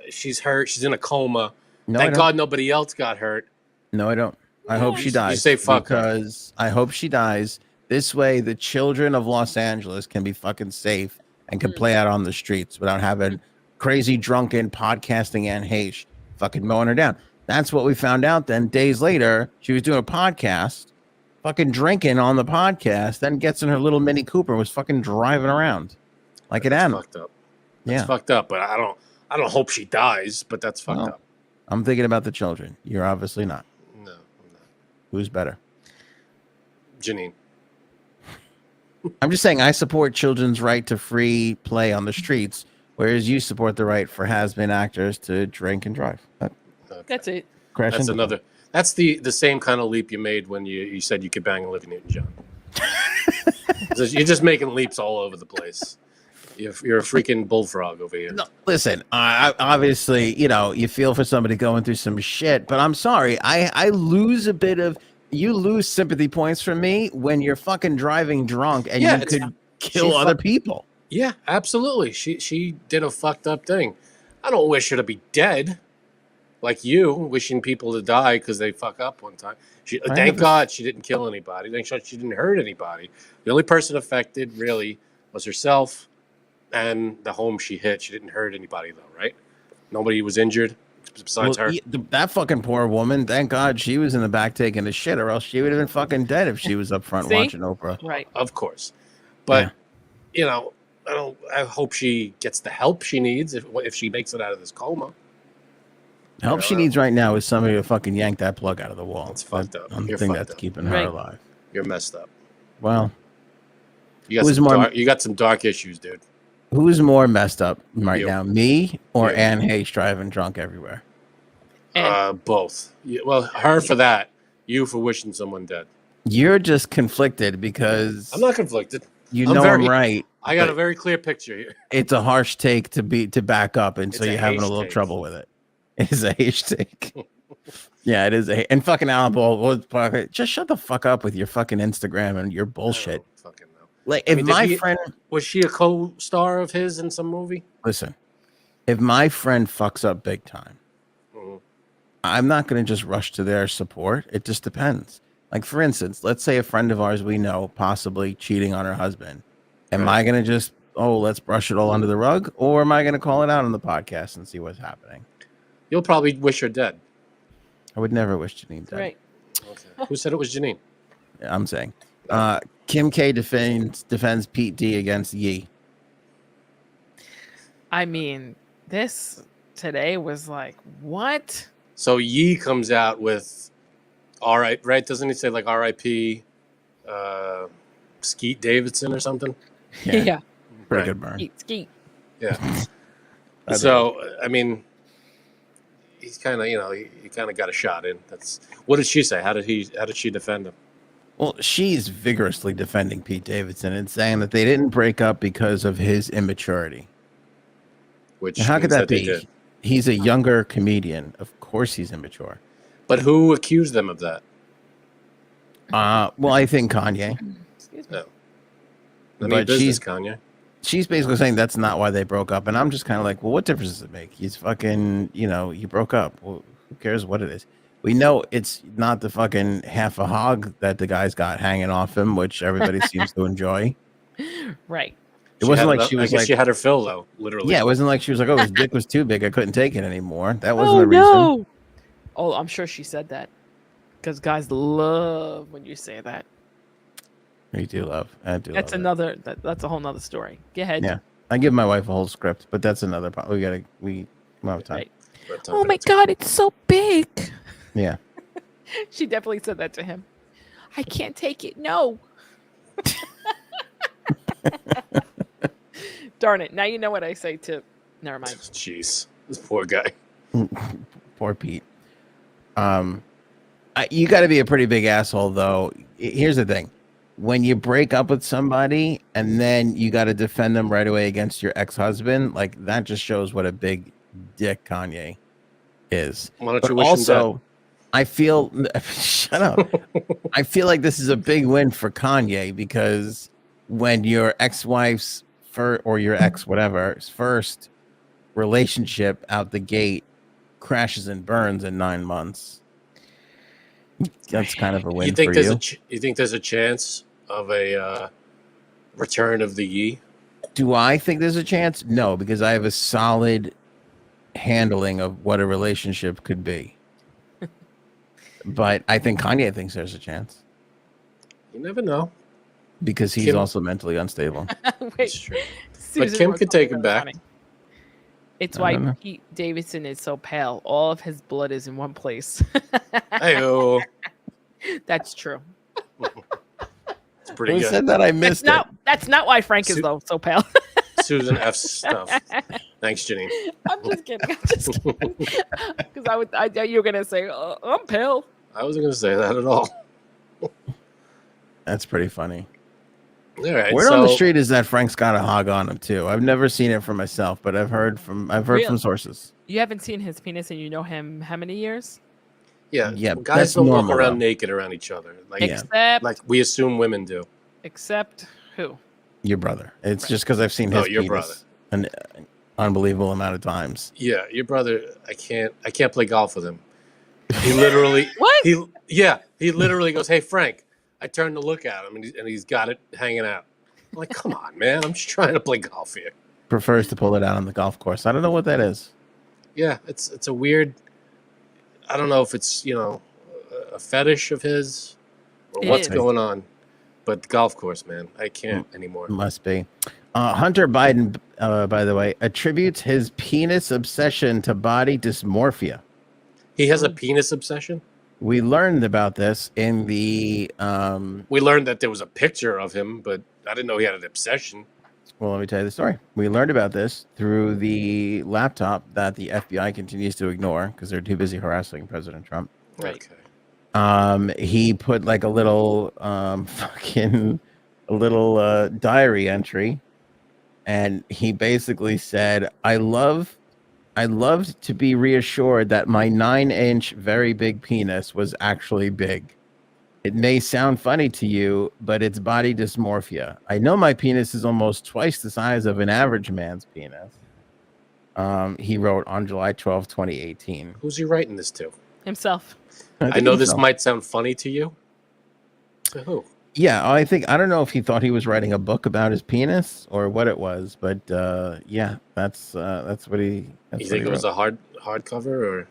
she's hurt. She's in a coma. No, thank God nobody else got hurt. No, I don't. I hope she dies. You say fuck because I hope she dies. This way, the children of Los Angeles can be fucking safe and can play out on the streets without having crazy, drunken, podcasting Anne Heche fucking mowing her down. That's what we found out then. Days later, she was doing a podcast, fucking drinking on the podcast, then gets in her little Mini Cooper and was fucking driving around like an animal. Fucked up. That's fucked up, but I don't hope she dies, but that's fucked up. I'm thinking about the children. You're obviously not. No, I'm not. Who's better? Janine. I'm just saying I support children's right to free play on the streets, whereas you support the right for has-been actors to drink and drive. That's it. That's another. That's the same kind of leap you made when you said you could bang Olivia Newton-John. You're just making leaps all over the place. You're a freaking bullfrog over here. No, listen, obviously, you feel for somebody going through some shit, but I'm sorry. I lose a bit of. You lose sympathy points from me when you're fucking driving drunk and you could kill other people. Yeah, absolutely. She did a fucked up thing. I don't wish her to be dead, like you wishing people to die because they fuck up one time. Thank God she didn't kill anybody. Thank God she didn't hurt anybody. The only person affected really was herself and the home she hit. She didn't hurt anybody though, right? Nobody was injured. Besides her, that fucking poor woman. Thank God she was in the back taking the shit, or else she would have been fucking dead if she was up front watching Oprah. Right, of course. But I hope she gets the help she needs if she makes it out of this coma. Help she needs right now is somebody to fucking yank that plug out of the wall. It's fucked up. I'm thinking that's keeping her alive. You're messed up. Well, you got some dark issues, dude. Who's more messed up right now, me or Anne Heche driving drunk everywhere? Both. Well, her for that. You for wishing someone dead. You're just conflicted because I'm not conflicted. I'm right. I got a very clear picture here. It's a harsh take to back up, and so you're having a little trouble with it. It is a Heche take. Yeah, it is and fucking Alec Baldwin. Just shut the fuck up with your fucking Instagram and your bullshit. Like, if my friend was she a co-star of his in some movie? Listen, if my friend fucks up big time, I'm not going to just rush to their support. It just depends. Like, for instance, let's say a friend of ours we know possibly cheating on her husband. Am I going to just, let's brush it all under the rug? Or am I going to call it out on the podcast and see what's happening? You'll probably wish her dead. I would never wish Janine dead. Right. Okay. Who said it was Janine? I'm saying. Kim K defends Pete D against Yee. I mean, this today was like, what? So Yee comes out with, all right, right? Doesn't he say like R.I.P. Skeet Davidson or something? Yeah. Pretty good burn. Skeet. Yeah. So, I mean, he's kind of, he kind of got a shot in. What did she say? How did she defend him? Well, she's vigorously defending Pete Davidson and saying that they didn't break up because of his immaturity. Which how could that be? Did. He's a younger comedian. Of course he's immature. But who accused them of that? Well, I think Kanye. Excuse me. No. I mean, business Kanye. She's basically saying that's not why they broke up. And I'm just kind of like, well, what difference does it make? He's fucking, you broke up. Well, who cares what it is? We know it's not the fucking half a hog that the guy's got hanging off him, which everybody seems to enjoy. Right. It wasn't like she was like, she had her fill though, literally. Yeah, it wasn't like she was like, oh, his dick was too big, I couldn't take it anymore. That wasn't the reason. No. Oh, I'm sure she said that because guys love when you say that. You do love. I do. That's another. That's a whole nother story. Go ahead. Yeah, I give my wife a whole script, but that's another. We don't have time. Right. Oh my God, it's so big. Yeah. She definitely said that to him. I can't take it. No. Darn it. Now you know what I say to. Never mind. Jeez, this poor guy. Poor Pete. You got to be a pretty big asshole, though. Here's the thing. When you break up with somebody and then you got to defend them right away against your ex-husband, like that just shows what a big dick Kanye is. Why don't you wish him dead? I feel shut up. I feel like this is a big win for Kanye because when your ex-wife's or your ex whatever's first relationship out the gate crashes and burns in 9 months, that's kind of a win for you. You think there's a chance of a return of the Yee? Do I think there's a chance? No, because I have a solid handling of what a relationship could be. But I think Kanye thinks there's a chance. You never know. Because he's also mentally unstable. Wait, true. But Kim could take him back. Funny. It's why Pete Davidson is so pale. All of his blood is in one place. Hey-o. That's true. It's pretty good. Who said that? I missed it. That's not why Frank is so pale. Susan F's stuff. Thanks, Janine. I'm just kidding. Because you were gonna say I'm pale. I wasn't gonna say that at all. That's pretty funny. All right, Word on the street is that Frank's got a hog on him too. I've never seen it for myself, but I've heard from sources. You haven't seen his penis and you know him how many years? Yeah. Guys don't walk around naked around each other. Like we assume women do. Except who? Your brother. It's just because I've seen his your penis an unbelievable amount of times. Yeah, your brother. I can't play golf with him. He literally. What? He literally goes, "Hey Frank." I turn to look at him, and he's got it hanging out. I'm like, come on, man. I'm just trying to play golf here. Prefers to pull it out on the golf course. I don't know what that is. Yeah, it's a weird. I don't know if it's a fetish of his or what's going on, but the golf course, man, I can't anymore. Must be. Hunter Biden, by the way, attributes his penis obsession to body dysmorphia. He has a penis obsession? We learned about this in the... we learned that there was a picture of him, but I didn't know he had an obsession. Well, let me tell you the story. We learned about this through the laptop that the FBI continues to ignore because they're too busy harassing President Trump. Right. Okay. He put like a little diary entry, and he basically said, I loved to be reassured that my 9-inch very big penis was actually big. It may sound funny to you, but it's body dysmorphia. I know my penis is almost twice the size of an average man's penis. He wrote on July 12, 2018. Who's he writing this to? Himself. I know this might sound funny to you. To who? Yeah, I don't know if he thought he was writing a book about his penis or what it was, but yeah, that's what he. That's You what think he it was wrote. a hardcover or?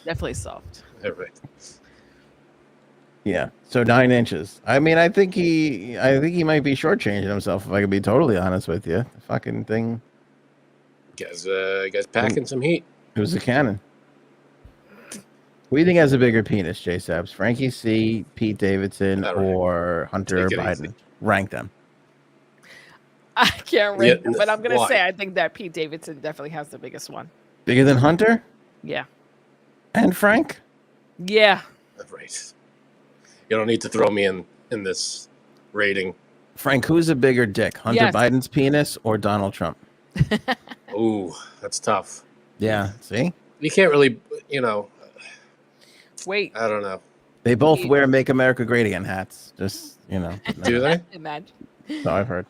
Definitely soft. Yeah, right. Yeah, so 9 inches. I mean, I think he might be shortchanging himself. If I could be totally honest with you, the fucking thing. Guys packing some heat. It was a cannon. Who do you think has a bigger penis, J Sabs? Frankie C, Pete Davidson, All right. or Hunter Take it Biden? easy. Rank them. I can't rank them, but I'm gonna why? say I think that Pete Davidson definitely has the biggest one. Bigger than Hunter Yeah. and Frank? Yeah. Right. You don't need to throw me in this rating. Frank, who's a bigger dick, Hunter Yes. Biden's penis or Donald Trump? Ooh, that's tough. Yeah, see? You can't really, Wait. I don't know. They both wear Make America Great Again hats. Just, Do they? Imagine. So I've heard.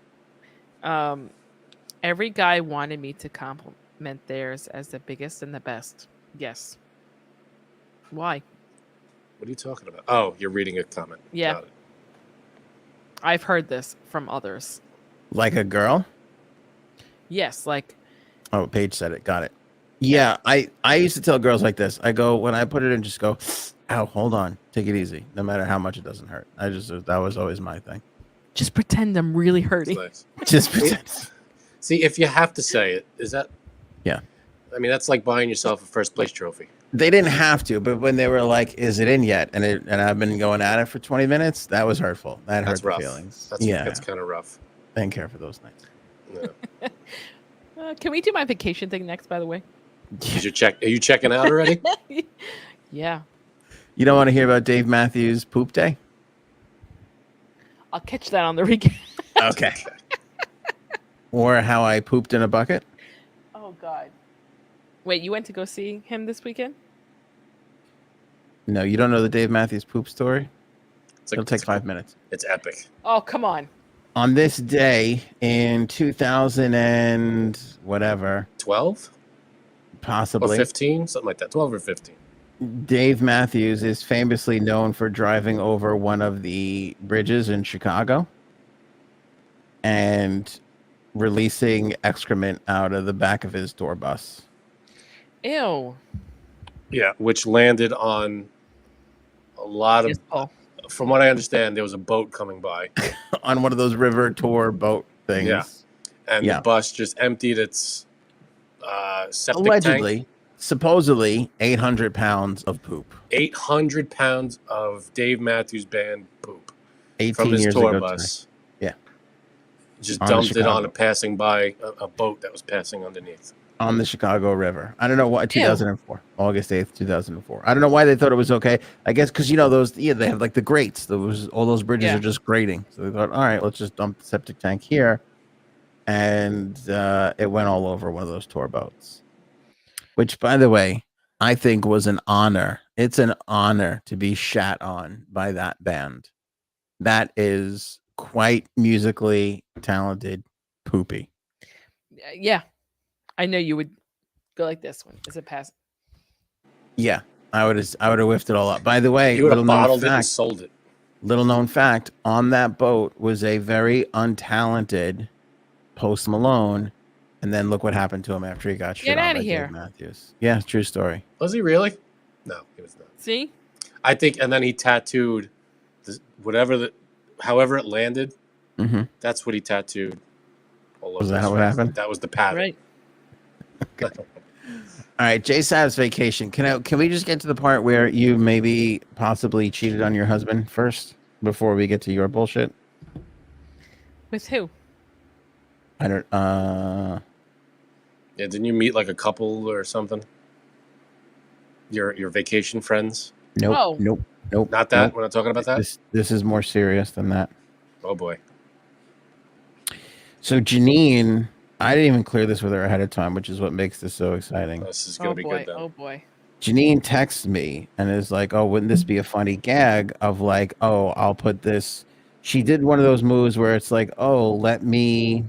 Every guy wanted me to compliment theirs as the biggest and the best. Yes. Why? What are you talking about? Oh, you're reading a comment. Yeah. Got it. I've heard this from others. Like a girl? Yes, like Oh, Paige said it. Got it. Yeah, I used to tell girls like this. I go, when I put it in, just go, ow, hold on. Take it easy. No matter how much it doesn't hurt. That was always my thing. just pretend I'm really hurting. Nice. Just pretend. See, if you have to say it, is that? Yeah. I mean, that's like buying yourself a first place trophy. They didn't have to, but when they were like, "Is it in yet?" and I've been going at it for 20 minutes, that was hurtful. That That's hurt rough. the feelings. That's kind of rough. I didn't care for those nights. No. Can we do my vacation thing next, by the way? Are you checking out already? Yeah. You don't want to hear about Dave Matthews' poop day? I'll catch that on the recap. Okay. Or how I pooped in a bucket? Oh, God. Wait, you went to go see him this weekend? No, you don't know the Dave Matthews poop story? It'll take 5 minutes. It's epic. Oh, come on. On this day in 2000 and whatever, 12 or possibly, 15, something like that. 12 or 15. Dave Matthews is famously known for driving over one of the bridges in Chicago and releasing excrement out of the back of his tour bus. Ew. Yeah, which landed on a lot of. Yes, Paul. From what I understand, there was a boat coming by. On one of those river tour boat things. Yeah. And Yeah. the bus just emptied its septic Allegedly, tank. supposedly 800 pounds of poop. 800 pounds of Dave Matthews Band poop 18 from his years tour ago bus. today. Yeah. Just On dumped it Chicago. on a passing by, a boat that was passing underneath. On the Chicago River. I don't know why. 2004, August 8th, 2004. I don't know why they thought it was okay. I guess because those. Yeah, they have like the grates. All those bridges are just grating. So they thought, all right, let's just dump the septic tank here, and it went all over one of those tour boats. Which, by the way, I think was an honor. It's an honor to be shat on by that band. That is quite musically talented. Poopy. Yeah. I know you would go like this one. Is it pass? Yeah, I would have whiffed it all up. By the way, You would little have known bottled it and fact, sold it. little known fact, on that boat was a very untalented Post Malone, and then look what happened to him after he got shit Get on outta by here. Dave Matthews. Yeah, true story. Was he really? No, he was not. See? I think, and then he tattooed however it landed. Mm-hmm. That's what he tattooed. All over Was that his how it face. happened? That was the pattern. Right. All right, J Sav's vacation. Can we just get to the part where you maybe possibly cheated on your husband first before we get to your bullshit? With who? I don't. Yeah, didn't you meet like a couple or something? Your vacation friends? Nope. Oh. Nope. Not that. Nope. We're not talking about that. This is more serious than that. Oh boy. So Janine, I didn't even clear this with her ahead of time, which is what makes this so exciting. This is gonna be boy. good then. Oh boy. Janine texts me and is like, "Oh, wouldn't this be a funny gag of like, oh, I'll put this." She did one of those moves where it's like, "Oh, let me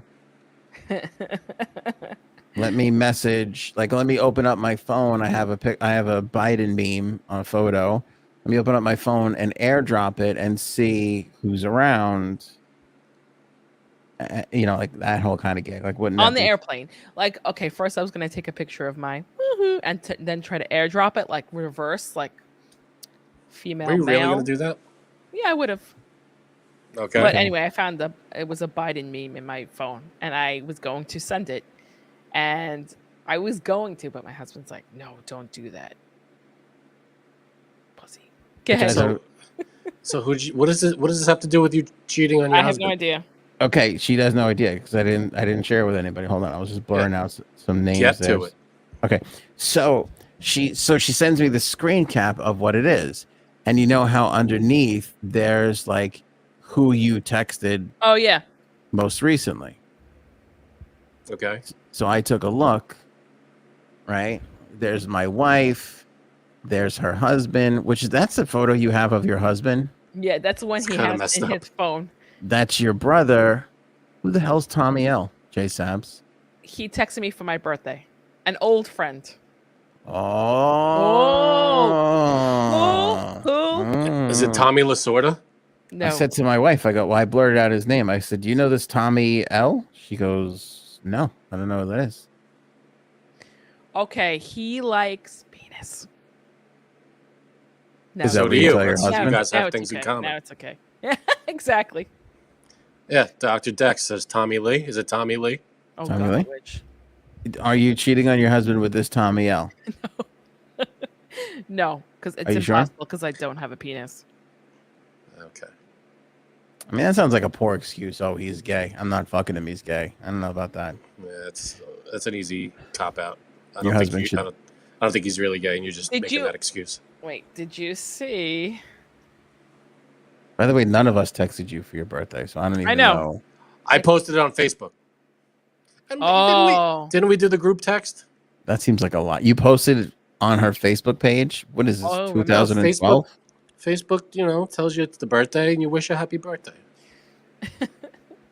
let me message, like, let me open up my phone. I have a Biden meme on a photo. Let me open up my phone and airdrop it and see who's around. Like that whole kind of gig. Like, wouldn't On that the be airplane. Like, okay, first I was going to take a picture of my woohoo and then try to airdrop it, like reverse, like female, Were you really male. going to do that? Yeah, I would have. Okay. But anyway, I found it was a Biden meme in my phone, and I was going to send it, and I was going to, but my husband's like, "No, don't do that, pussy." Go ahead. So what does this have to do with you cheating on your I have husband? no idea. Okay, she has no idea because I didn't share it with anybody. Hold on, I was just blurring out some names. Get there. to it. Okay, so she sends me the screen cap of what it is, and you know how underneath there's like who you texted. Oh yeah. Most recently. Okay. So I took a look. Right, there's my wife. There's her husband. That's a photo you have of your husband. Yeah, that's the one he has in his phone. That's your brother. Who the hell's Tommy L? J Sabs. He texted me for my birthday. An old friend. Oh. Who? Is it Tommy Lasorda? No. I said to my wife, I go, well, I blurted out his name. I said, do you know this Tommy L? She goes, no, I don't know who that is. Okay, he likes penis. No. Is that So what do you you. tell your You husband? guys have things in common. Now it's okay. Yeah, exactly. Yeah, Dr. Dex says Tommy Lee. Is it Tommy Lee? Oh, Tommy God, Lee? which? Are you cheating on your husband with this Tommy L? No, because it's Are you impossible because I don't have a penis. Okay. I mean, that sounds like a poor excuse. Oh, he's gay. I'm not fucking him. He's gay. I don't know about that. Yeah, that's an easy cop out. Your husband should. I don't think he's really gay, and you're just making that excuse. Wait, did you see? By the way, none of us texted you for your birthday, so I don't even know. I posted it on Facebook. And didn't we do the group text? That seems like a lot. You posted it on her Facebook page. What is this? 2012. Facebook, tells you it's the birthday, and you wish a happy birthday.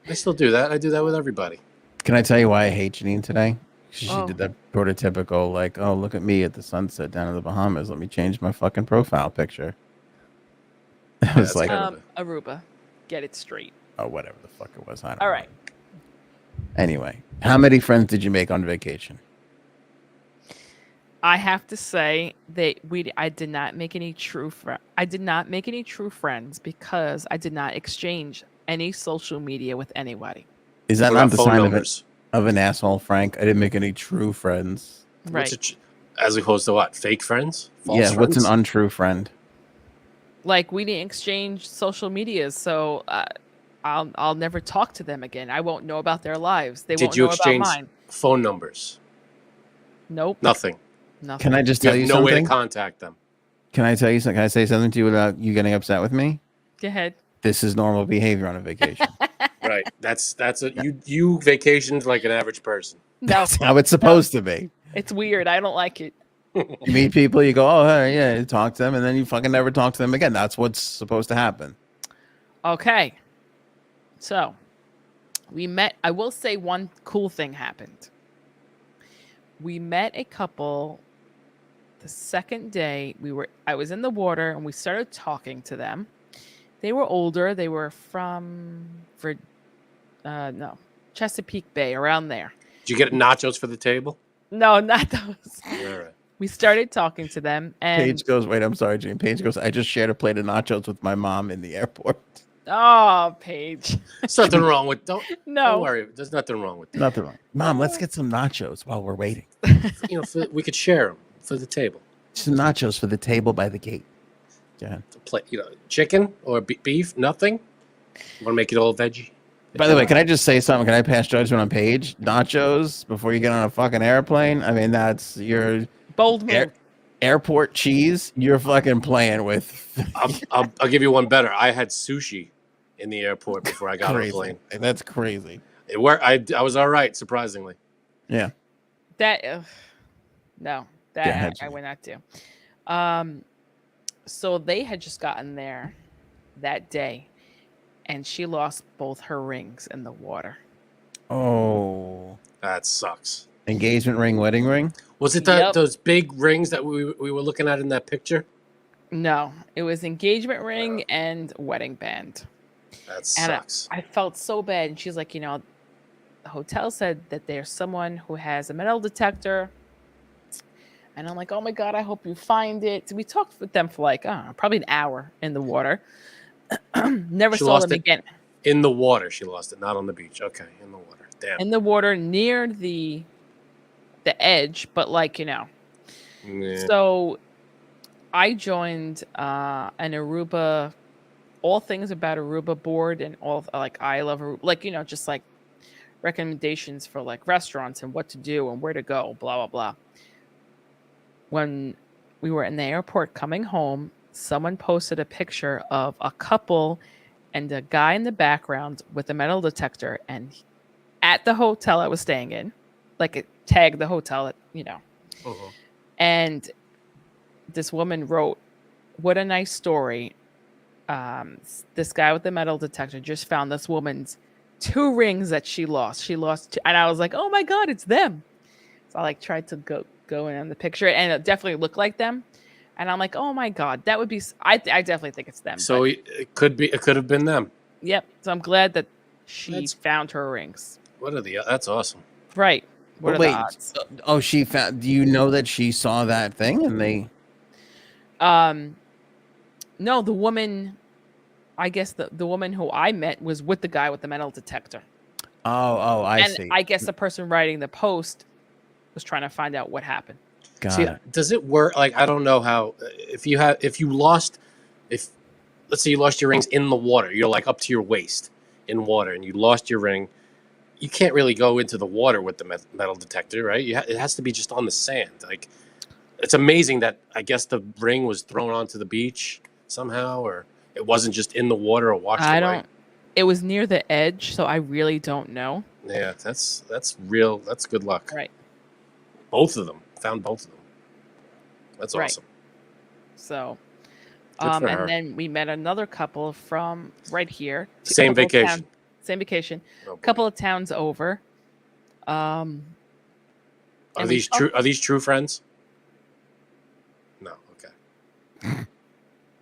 I still do that. I do that with everybody. Can I tell you why I hate Janine today? She did that prototypical, like, oh, look at me at the sunset down in the Bahamas. Let me change my fucking profile picture. It was like Aruba. Get it straight. Oh, whatever the fuck it was. I don't All know. right. Anyway, how many friends did you make on vacation? I have to say that I did not make any true I did not make any true friends because I did not exchange any social media with anybody. Is that not the sign of an asshole, Frank? I didn't make any true friends. Right. As opposed to what? Fake friends? False friends? What's an untrue friend? Like, we didn't exchange social medias, so I'll never talk to them again. I won't know about their lives. They won't know about mine. Did you exchange phone numbers? Nope. Nothing. Can I just tell you something? No way to contact them. Can I tell you something? Can I say something to you without you getting upset with me? Go ahead. This is normal behavior on a vacation. Right. You vacationed like an average person. That's how it's supposed to be. It's weird. I don't like it. You meet people, you go, oh, hey, yeah, you talk to them, and then you fucking never talk to them again. That's what's supposed to happen. Okay. So, we met. I will say one cool thing happened. We met a couple the second day. I was in the water, and we started talking to them. They were older. They were from Chesapeake Bay, around there. Did you get nachos for the table? No, not those. All right. We started talking to them, and Paige goes, wait, I'm sorry, Jane. Paige goes, I just shared a plate of nachos with my mom in the airport. Oh, Paige. There's nothing wrong with Don't No. worry. There's nothing wrong with that. Nothing wrong. Mom, let's get some nachos while we're waiting. We could share them for the table. Some nachos for the table by the gate. Yeah. Chicken or beef? Nothing? Want to make it all veggie? By the way, can I just say something? Can I pass judgment on Paige? Nachos before you get on a fucking airplane? I mean, that's your bold move. Airport cheese. You're fucking playing with. I'll give you one better. I had sushi in the airport before I got on the plane. That's crazy. It worked. I was all right, surprisingly. Yeah. I would not do. So they had just gotten there that day, and she lost both her rings in the water. Oh, that sucks. Engagement ring, wedding ring. Was it those big rings that we were looking at in that picture? No, it was engagement ring and wedding band. That sucks. I felt so bad. And she's like, you know, the hotel said that there's someone who has a metal detector. And I'm like, oh my God, I hope you find it. So we talked with them for like, probably an hour in the water. Never saw them again. In the water, she lost it, not on the beach. Okay, in the water. Damn. In the water near the edge, but like, you know. Yeah. So I joined an Aruba, all things about Aruba board, and all like I love Aruba, like, you know, just like recommendations for like restaurants and what to do and where to go, blah blah blah. When we were in the airport coming home, someone posted a picture of a couple and a guy in the background with a metal detector, and at the hotel I was staying in, like it tagged the hotel, you know. Uh-huh. And this woman wrote, "What a nice story. This guy with the metal detector just found this woman's 2 rings that she lost. She lost 2," and I was like, "Oh my God, it's them!" So I like tried to go in on the picture, and it definitely looked like them. And I'm like, "Oh my God, that would be." I definitely think it's them. So it could have been them. Yep. So I'm glad that she found her rings. That's awesome. Right. What are the odds? Oh, she found. Do you know that she saw that thing and they? No, the woman. I guess the woman who I met was with the guy with the metal detector. Oh, I see. I guess the person writing the post was trying to find out what happened. Got it. Does it work? Like, I don't know how. If let's say you lost your rings in the water, you're like up to your waist in water, and you lost your ring. You can't really go into the water with the metal detector, right? It has to be just on the sand. Like, it's amazing that I guess the ring was thrown onto the beach somehow, or it wasn't just in the water or washed away. It was near the edge, so I really don't know. Yeah, that's real. That's good luck. Right. Both of them. Found both of them. That's awesome. So, Good for her. and then we met another couple from right here. Same vacation. Same vacation. Oh, a couple of towns over. Are these true friends? No. Okay.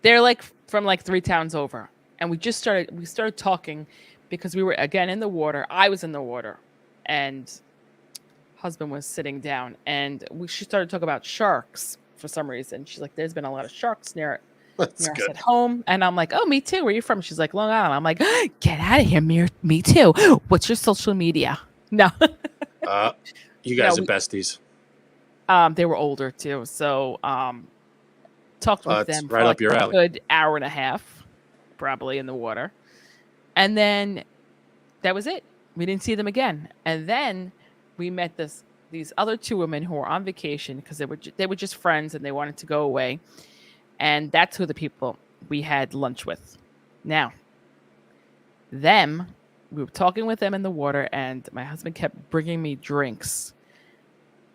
They're like from like 3 towns over, and we started talking because we were again in the water. I was in the water, and husband was sitting down, and she started talking about sharks for some reason. She's like, "There's been a lot of sharks near us at home," and I'm like, "Oh, me too. Where are you from?" She's like, "Long Island." I'm like, "Get out of here, me too. What's your social media?" No. You guys are besties. They were older too, so talked with them right for up your alley. A good hour and a half, probably in the water, and then that was it. We didn't see them again, and then we met these other 2 women who were on vacation because they were just friends and they wanted to go away, and that's who the people we had lunch with. Now, we were talking with them in the water, and my husband kept bringing me drinks,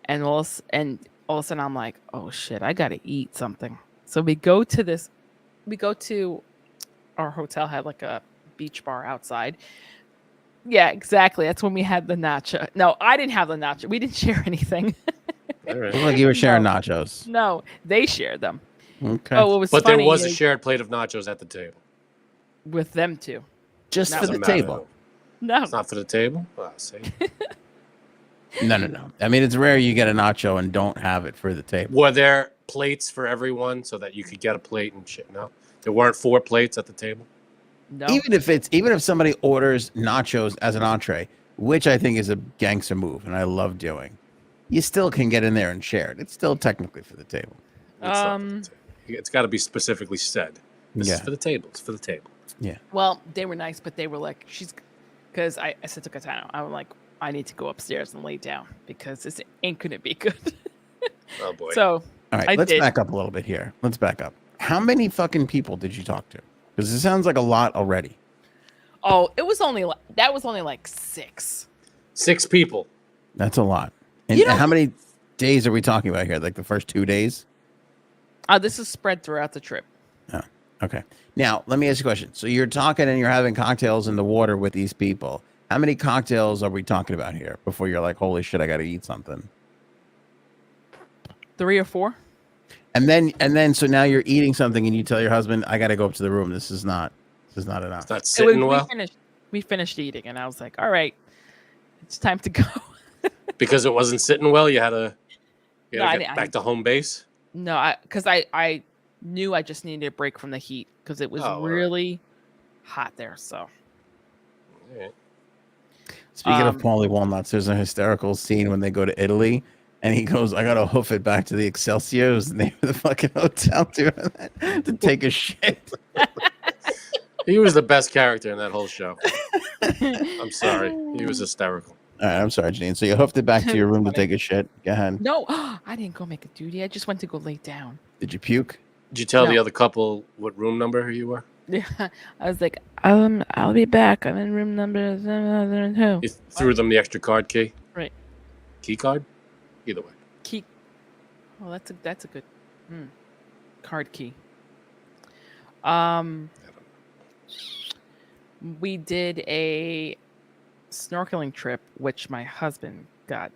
and all of a sudden I'm like, "Oh shit, I gotta eat something." So we go to our hotel, had like a beach bar outside. Yeah, exactly. That's when we had the nacho. No, I didn't have the nacho. We didn't share anything. All right. Like you were sharing nachos. No, they shared them. Okay. Oh, it was but funny. There was a shared plate of nachos at the table. With them too. Just for the table. No. It's not for the table? Oh, see? No. I mean, it's rare you get a nacho and don't have it for the table. Were there plates for everyone so that you could get a plate and shit? No? There weren't 4 plates at the table? No. Even if somebody orders nachos as an entree, which I think is a gangster move and I love doing, you still can get in there and share it. It's still technically for the table. It's got to be specifically said. This is for the table. It's for the table. Yeah. Well, they were nice, but they were like, because I said to Katano, I was like, I need to go upstairs and lay down because this ain't gonna be good. Oh boy. So all right, let's back up a little bit here. Let's back up. How many fucking people did you talk to? Because it sounds like a lot already. Oh, that was only like 6. 6 people. That's a lot. And how many days are we talking about here? Like the first 2 days? This is spread throughout the trip. Oh, okay. Now, let me ask you a question. So you're talking and you're having cocktails in the water with these people. How many cocktails are we talking about here before you're like, holy shit, I got to eat something? 3 or 4. And then, so now you're eating something and you tell your husband, I got to go up to the room. This is not enough. It's not sitting well. We finished eating, and I was like, all right, it's time to go. Because it wasn't sitting well, you had to get back to home base? No, because I knew I just needed a break from the heat because it was really hot there. So. Yeah. Speaking of Paulie Walnuts, there's a hysterical scene when they go to Italy, and he goes, I got to hoof it back to the Excelsior. It was the name of the fucking hotel to take a shit. He was the best character in that whole show. I'm sorry. He was hysterical. All right, I'm sorry, Janine. So you hoofed it back to your room to take a shit. Go ahead. No, I didn't go make a duty. I just went to go lay down. Did you puke? Did you tell the other couple what room number you were? Yeah, I was like, I'll be back. I'm in room number 2. You threw them the extra card key? Right. Key card? Either way. Key. Oh, that's a good card key. We did a snorkeling trip, which my husband got.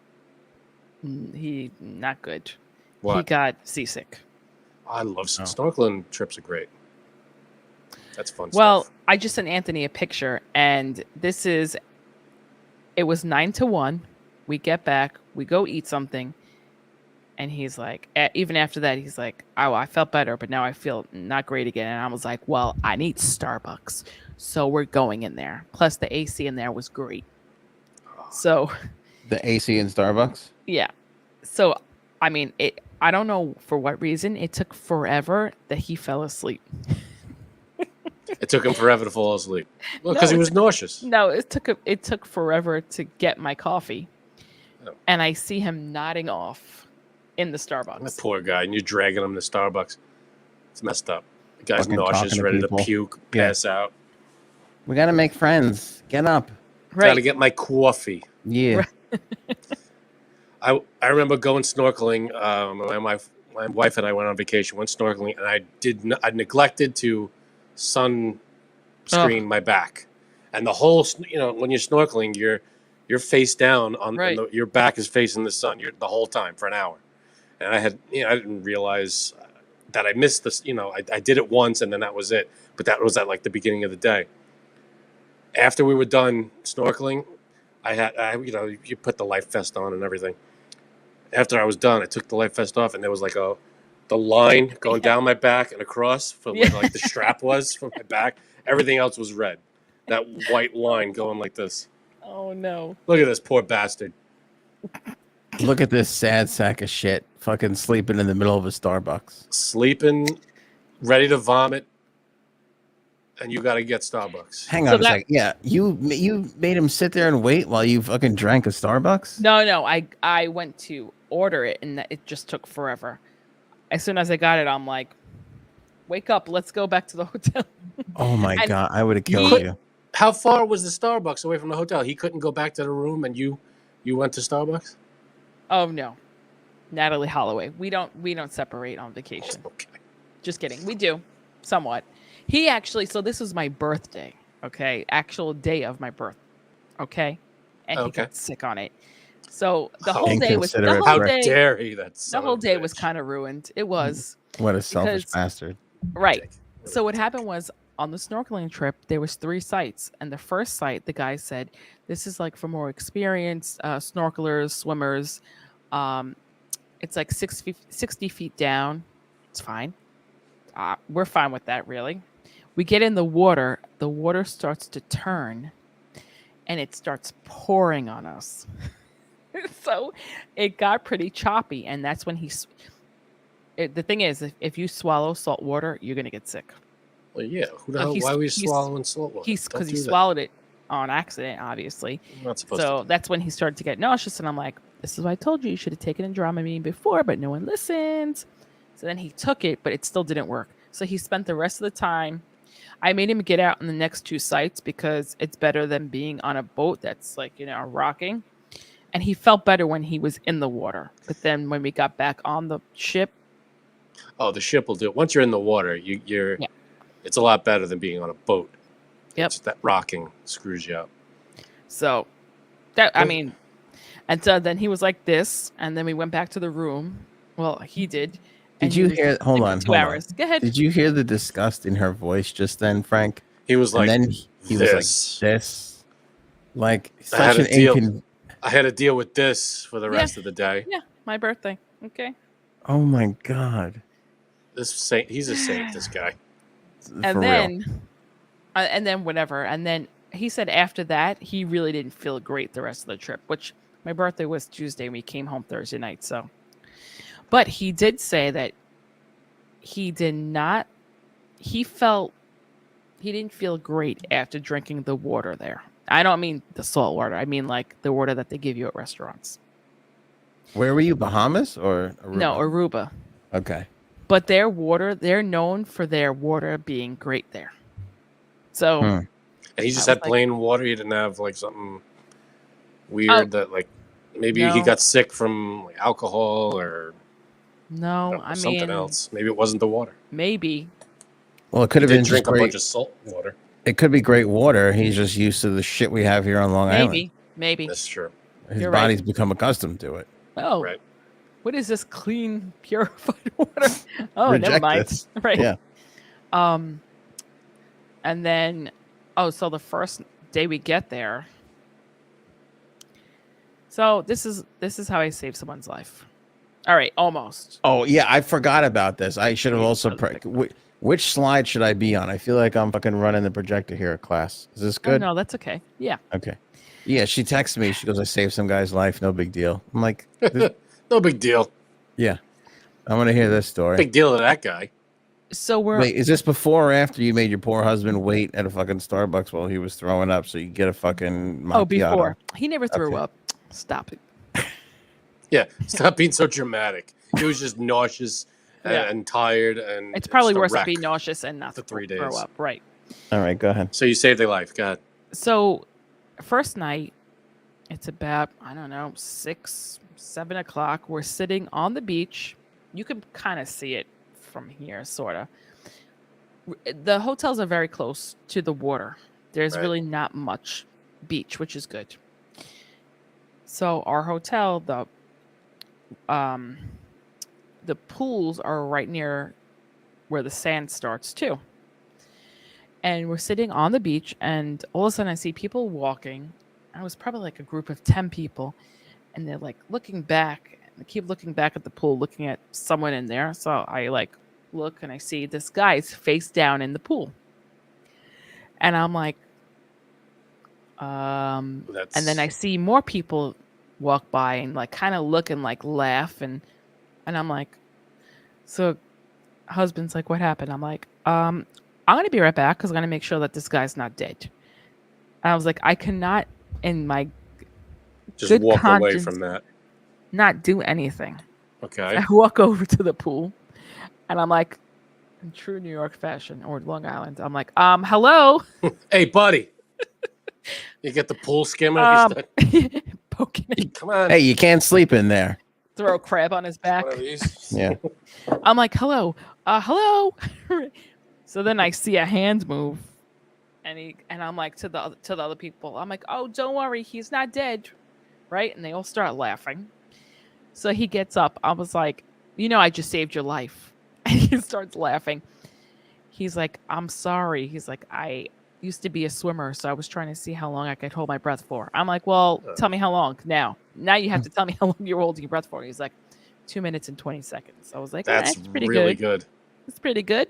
He not good. What? He got seasick. I love snorkeling trips are great. That's fun Well, stuff. I just sent Anthony a picture, and it was 9 to 1. We get back, we go eat something, and he's like, even after that, he's like, oh, I felt better, but now I feel not great again. And I was like, well, I need Starbucks, so we're going in there. Plus, the AC in there was great. So, the AC in Starbucks? Yeah. So, I mean, I don't know for what reason it took forever that he fell asleep. It took him forever to fall asleep. Well, because he was nauseous. No, it took forever to get my coffee. Oh. And I see him nodding off in the Starbucks. That poor guy, and you're dragging him to Starbucks. It's messed up. The guy's nauseous, ready to puke, pass out. We got to make friends. Get up. Right. Got to get my coffee. Yeah. I remember going snorkeling. My wife and I went on vacation, went snorkeling, and I neglected to sunscreen my back, and the whole when you're snorkeling, you're face down on your back is facing the sun the whole time for an hour, and I didn't realize that I missed this. I did it once and then that was it, but that was at like the beginning of the day. After we were done snorkeling, you put the life vest on and everything. After I was done, I took the life vest off, and there was like the line going down my back and across from where like the strap was from my back. Everything else was red. That white line going like this. Oh no! Look at this poor bastard. Look at this sad sack of shit. Fucking sleeping in the middle of a Starbucks. Sleeping, ready to vomit, and you got to get Starbucks. Hang on a second. Yeah, you made him sit there and wait while you fucking drank a Starbucks? No. I went to order it, and it just took forever. As soon as I got it, I'm like, wake up, let's go back to the hotel. Oh my God, I would have killed you. How far was the Starbucks away from the hotel? He couldn't go back to the room, and you went to Starbucks? Oh no. Natalie Holloway. We don't separate on vacation. Okay. Just kidding. We do. Somewhat. He actually, so this was my birthday, okay? Actual day of my birth. Okay? And he got sick on it. So the whole day was how dare he? The whole day was kind of ruined. It was. What a selfish bastard. Right. So what happened was on the snorkeling trip, there was 3 sites. And the first site, the guy said, this is like for more experienced snorkelers, swimmers. It's like 60 feet down. It's fine. We're fine with that, really. We get in the water starts to turn, and it starts pouring on us. So it got pretty choppy, and that's when the thing is, if you swallow salt water, you're going to get sick. Well, yeah. Who the hell? Why are we swallowing salt water? Because he swallowed it on accident, obviously. You're not supposed to. So that's when he started to get nauseous, and I'm like, this is why I told you should have taken a Dramamine before, but no one listens. So then he took it, but it still didn't work. So he spent the rest of the time. I made him get out on the next 2 sites because it's better than being on a boat that's like, rocking. And he felt better when he was in the water. But then when we got back on the ship. Oh, the ship will do it. Once you're in the water, it's a lot better than being on a boat. Yep. It's just that rocking screws you up. So that I mean, and so then he was like this, and then we went back to the room. Well, he did. Did you hear? Hold on, Go ahead. Did you hear the disgust in her voice just then, Frank? He was like, and then he was like this, like such an I had to deal with this for the rest of the day. Yeah, my birthday. Okay. Oh my God. This saint, he's a saint. This guy. And then whatever. And then he said after that he really didn't feel great the rest of the trip. Which my birthday was Tuesday and we came home Thursday night. So, but he did say that he did not. He didn't feel great after drinking the water there. I don't mean the salt water. I mean like the water that they give you at restaurants. Where were you? Bahamas or Aruba? No, Aruba. Okay. But their water, they're known for their water being great there. So, and he just had plain water. He didn't have like something weird that like maybe he got sick from like, alcohol or something else. Maybe it wasn't the water. Maybe. Well, it could have been drink a bunch of salt water. It could be great water. He's just used to the shit we have here on Long Island. Maybe. That's true. His body's become accustomed to it. Oh, right. What is this clean, purified water? Oh, Reject never mind. this. Right. Yeah. And then, so the first day we get there. So this is how I save someone's life. All right, almost. Oh yeah, I forgot about this. I should have also. Which slide should I be on? I feel like I'm fucking running the projector here at class. Is this good? Oh, no, that's okay. Yeah. Okay. Yeah, she texted me. She goes, "I saved some guy's life. No big deal." I'm like, no big deal. Yeah, I want to hear this story. Big deal to that guy. So wait, is this before or after you made your poor husband wait at a fucking Starbucks while he was throwing up so you get a fucking macchiato? Oh, before. He never threw up. Stop it. Yeah, stop being so dramatic. He was just nauseous and tired, and it's probably worse to be nauseous and not for 3 days. Throw up. Right. All right, go ahead. So you saved their life. Go ahead. So, first night, it's about 6, 7 o'clock. We're sitting on the beach. You can kind of see it from here, sort of. The hotels are very close to the water. There's really not much beach, which is good. So our hotel, the pools are right near where the sand starts too. And we're sitting on the beach, and all of a sudden I see people walking. I was probably like a group of 10 people, and they're like looking back. They keep looking back at the pool, looking at someone in there. So I like look, and I see this guy's face down in the pool. And I'm like, and then I see more people walk by and like kind of look and like laugh, and I'm like, so husband's like, what happened? I'm like, I'm gonna be right back because I'm gonna make sure that this guy's not dead. And I was like, I cannot in my just walk away from that, not do anything. Okay. I walk over to the pool, and I'm like, in true New York fashion or Long Island, I'm like, hello. Hey, buddy. You get the pool skimmer. Poking it. Come on. Hey, you can't sleep in there. Throw a crab on his back. Yeah. I'm like, hello. Hello. So then I see a hand move, and I'm like to the other people, I'm like, oh, don't worry, he's not dead, right? And they all start laughing. So he gets up. I was like, I just saved your life. And he starts laughing. He's like, I'm sorry. He's like, I used to be a swimmer, so I was trying to see how long I could hold my breath for. I'm like, well, tell me how long now. Now you have to tell me how long you're holding your breath for. He's like, 2 minutes and 20 seconds. I was like, that's pretty really good. It's pretty good.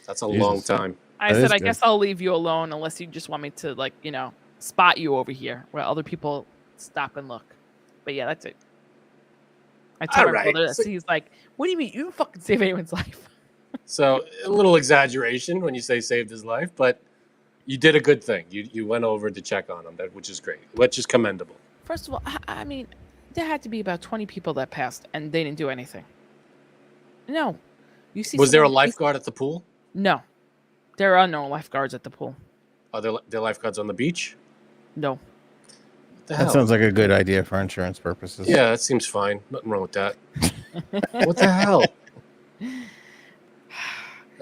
That's a long time. I said, I guess I'll leave you alone unless you just want me to, like, spot you over here where other people stop and look. But yeah, that's it. I told my brother this. He's like, what do you mean? You fucking save anyone's life. So a little exaggeration when you say saved his life, but you did a good thing. You went over to check on him, which is great, which is commendable. First of all, I mean, there had to be about 20 people that passed, and they didn't do anything. No. You see? Was there a lifeguard at the pool? No. There are no lifeguards at the pool. Are there lifeguards on the beach? No. That sounds like a good idea for insurance purposes. Yeah, that seems fine. Nothing wrong with that. What the hell?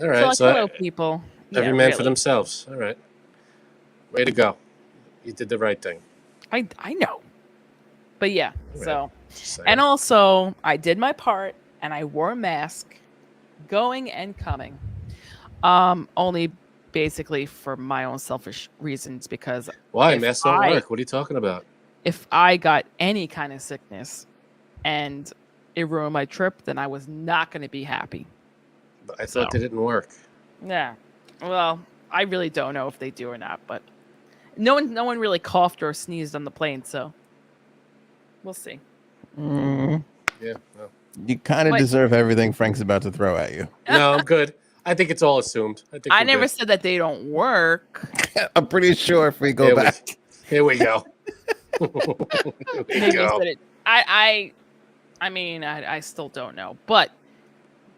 All right. So hello, people. Every man for themselves. All right. Way to go. You did the right thing. I know. But yeah, Right. so Just saying. and also I did my part and I wore a mask going and coming. Only basically for my own selfish reasons because Why? if Masks don't work. What are you talking about? if I got any kind of sickness and it ruined my trip, then I was not going to be happy. But I thought they didn't work. Yeah. Well, I really don't know if they do or not, but no one really coughed or sneezed on the plane, so we'll see. Mm, Yeah. No, you kind of But- deserve everything Frank's about to throw at you. no, I'm good. I think it's all assumed. I we're never good. said that they don't work. I'm pretty sure if we go Here back. Here we go. Here we Maybe go. said it. I mean, I still don't know, but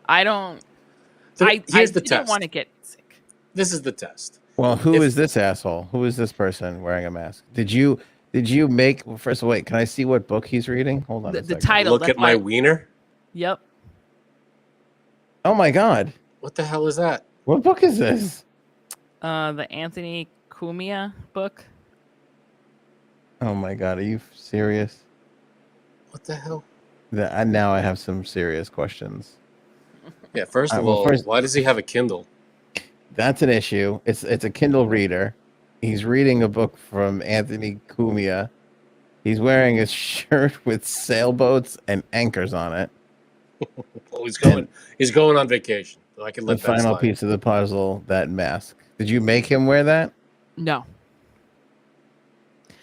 I don't. Here's the didn't test. want to get sick. This is the test. Well, who If- is this asshole? Who is this person wearing a mask? Did you make? Well, first of all, wait, can I see what book he's reading? Hold on. The a second. title. Look that's at my why- wiener. Yep. Oh my God, What the hell is that? what book is this? The Anthony Cumia book. Oh my God, are you serious? What the hell? Now I have some serious questions. Yeah. First of well, all, first- why does he have a Kindle? That's an issue. It's a Kindle reader. He's reading a book from Anthony Cumia. He's wearing a shirt with sailboats and anchors on it. Oh, he's going on vacation. So I can The let that final slide. piece of the puzzle, that mask. Did you make him wear that? No.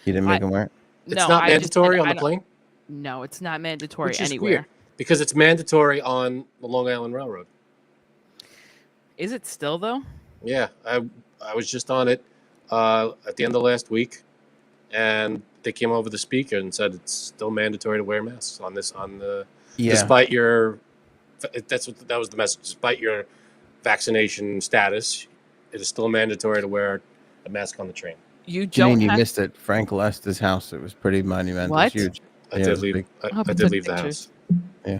You didn't make him wear it? It's No, not I just mandatory said on I the don't- plane, No, it's not mandatory which is anywhere. weird because it's mandatory on the Long Island Railroad. Is it still though? Yeah, I was just on it at the end of last week, and they came over the speaker and said it's still mandatory to wear masks on the Yeah. despite your that was the message. Despite your vaccination status, it is still mandatory to wear a mask on the train. You don't Janine, you have missed it. Frank left his house. It was pretty monumental. What? It's huge. I Yeah, did it's leave. big. I I'll did put leave the pictures. house.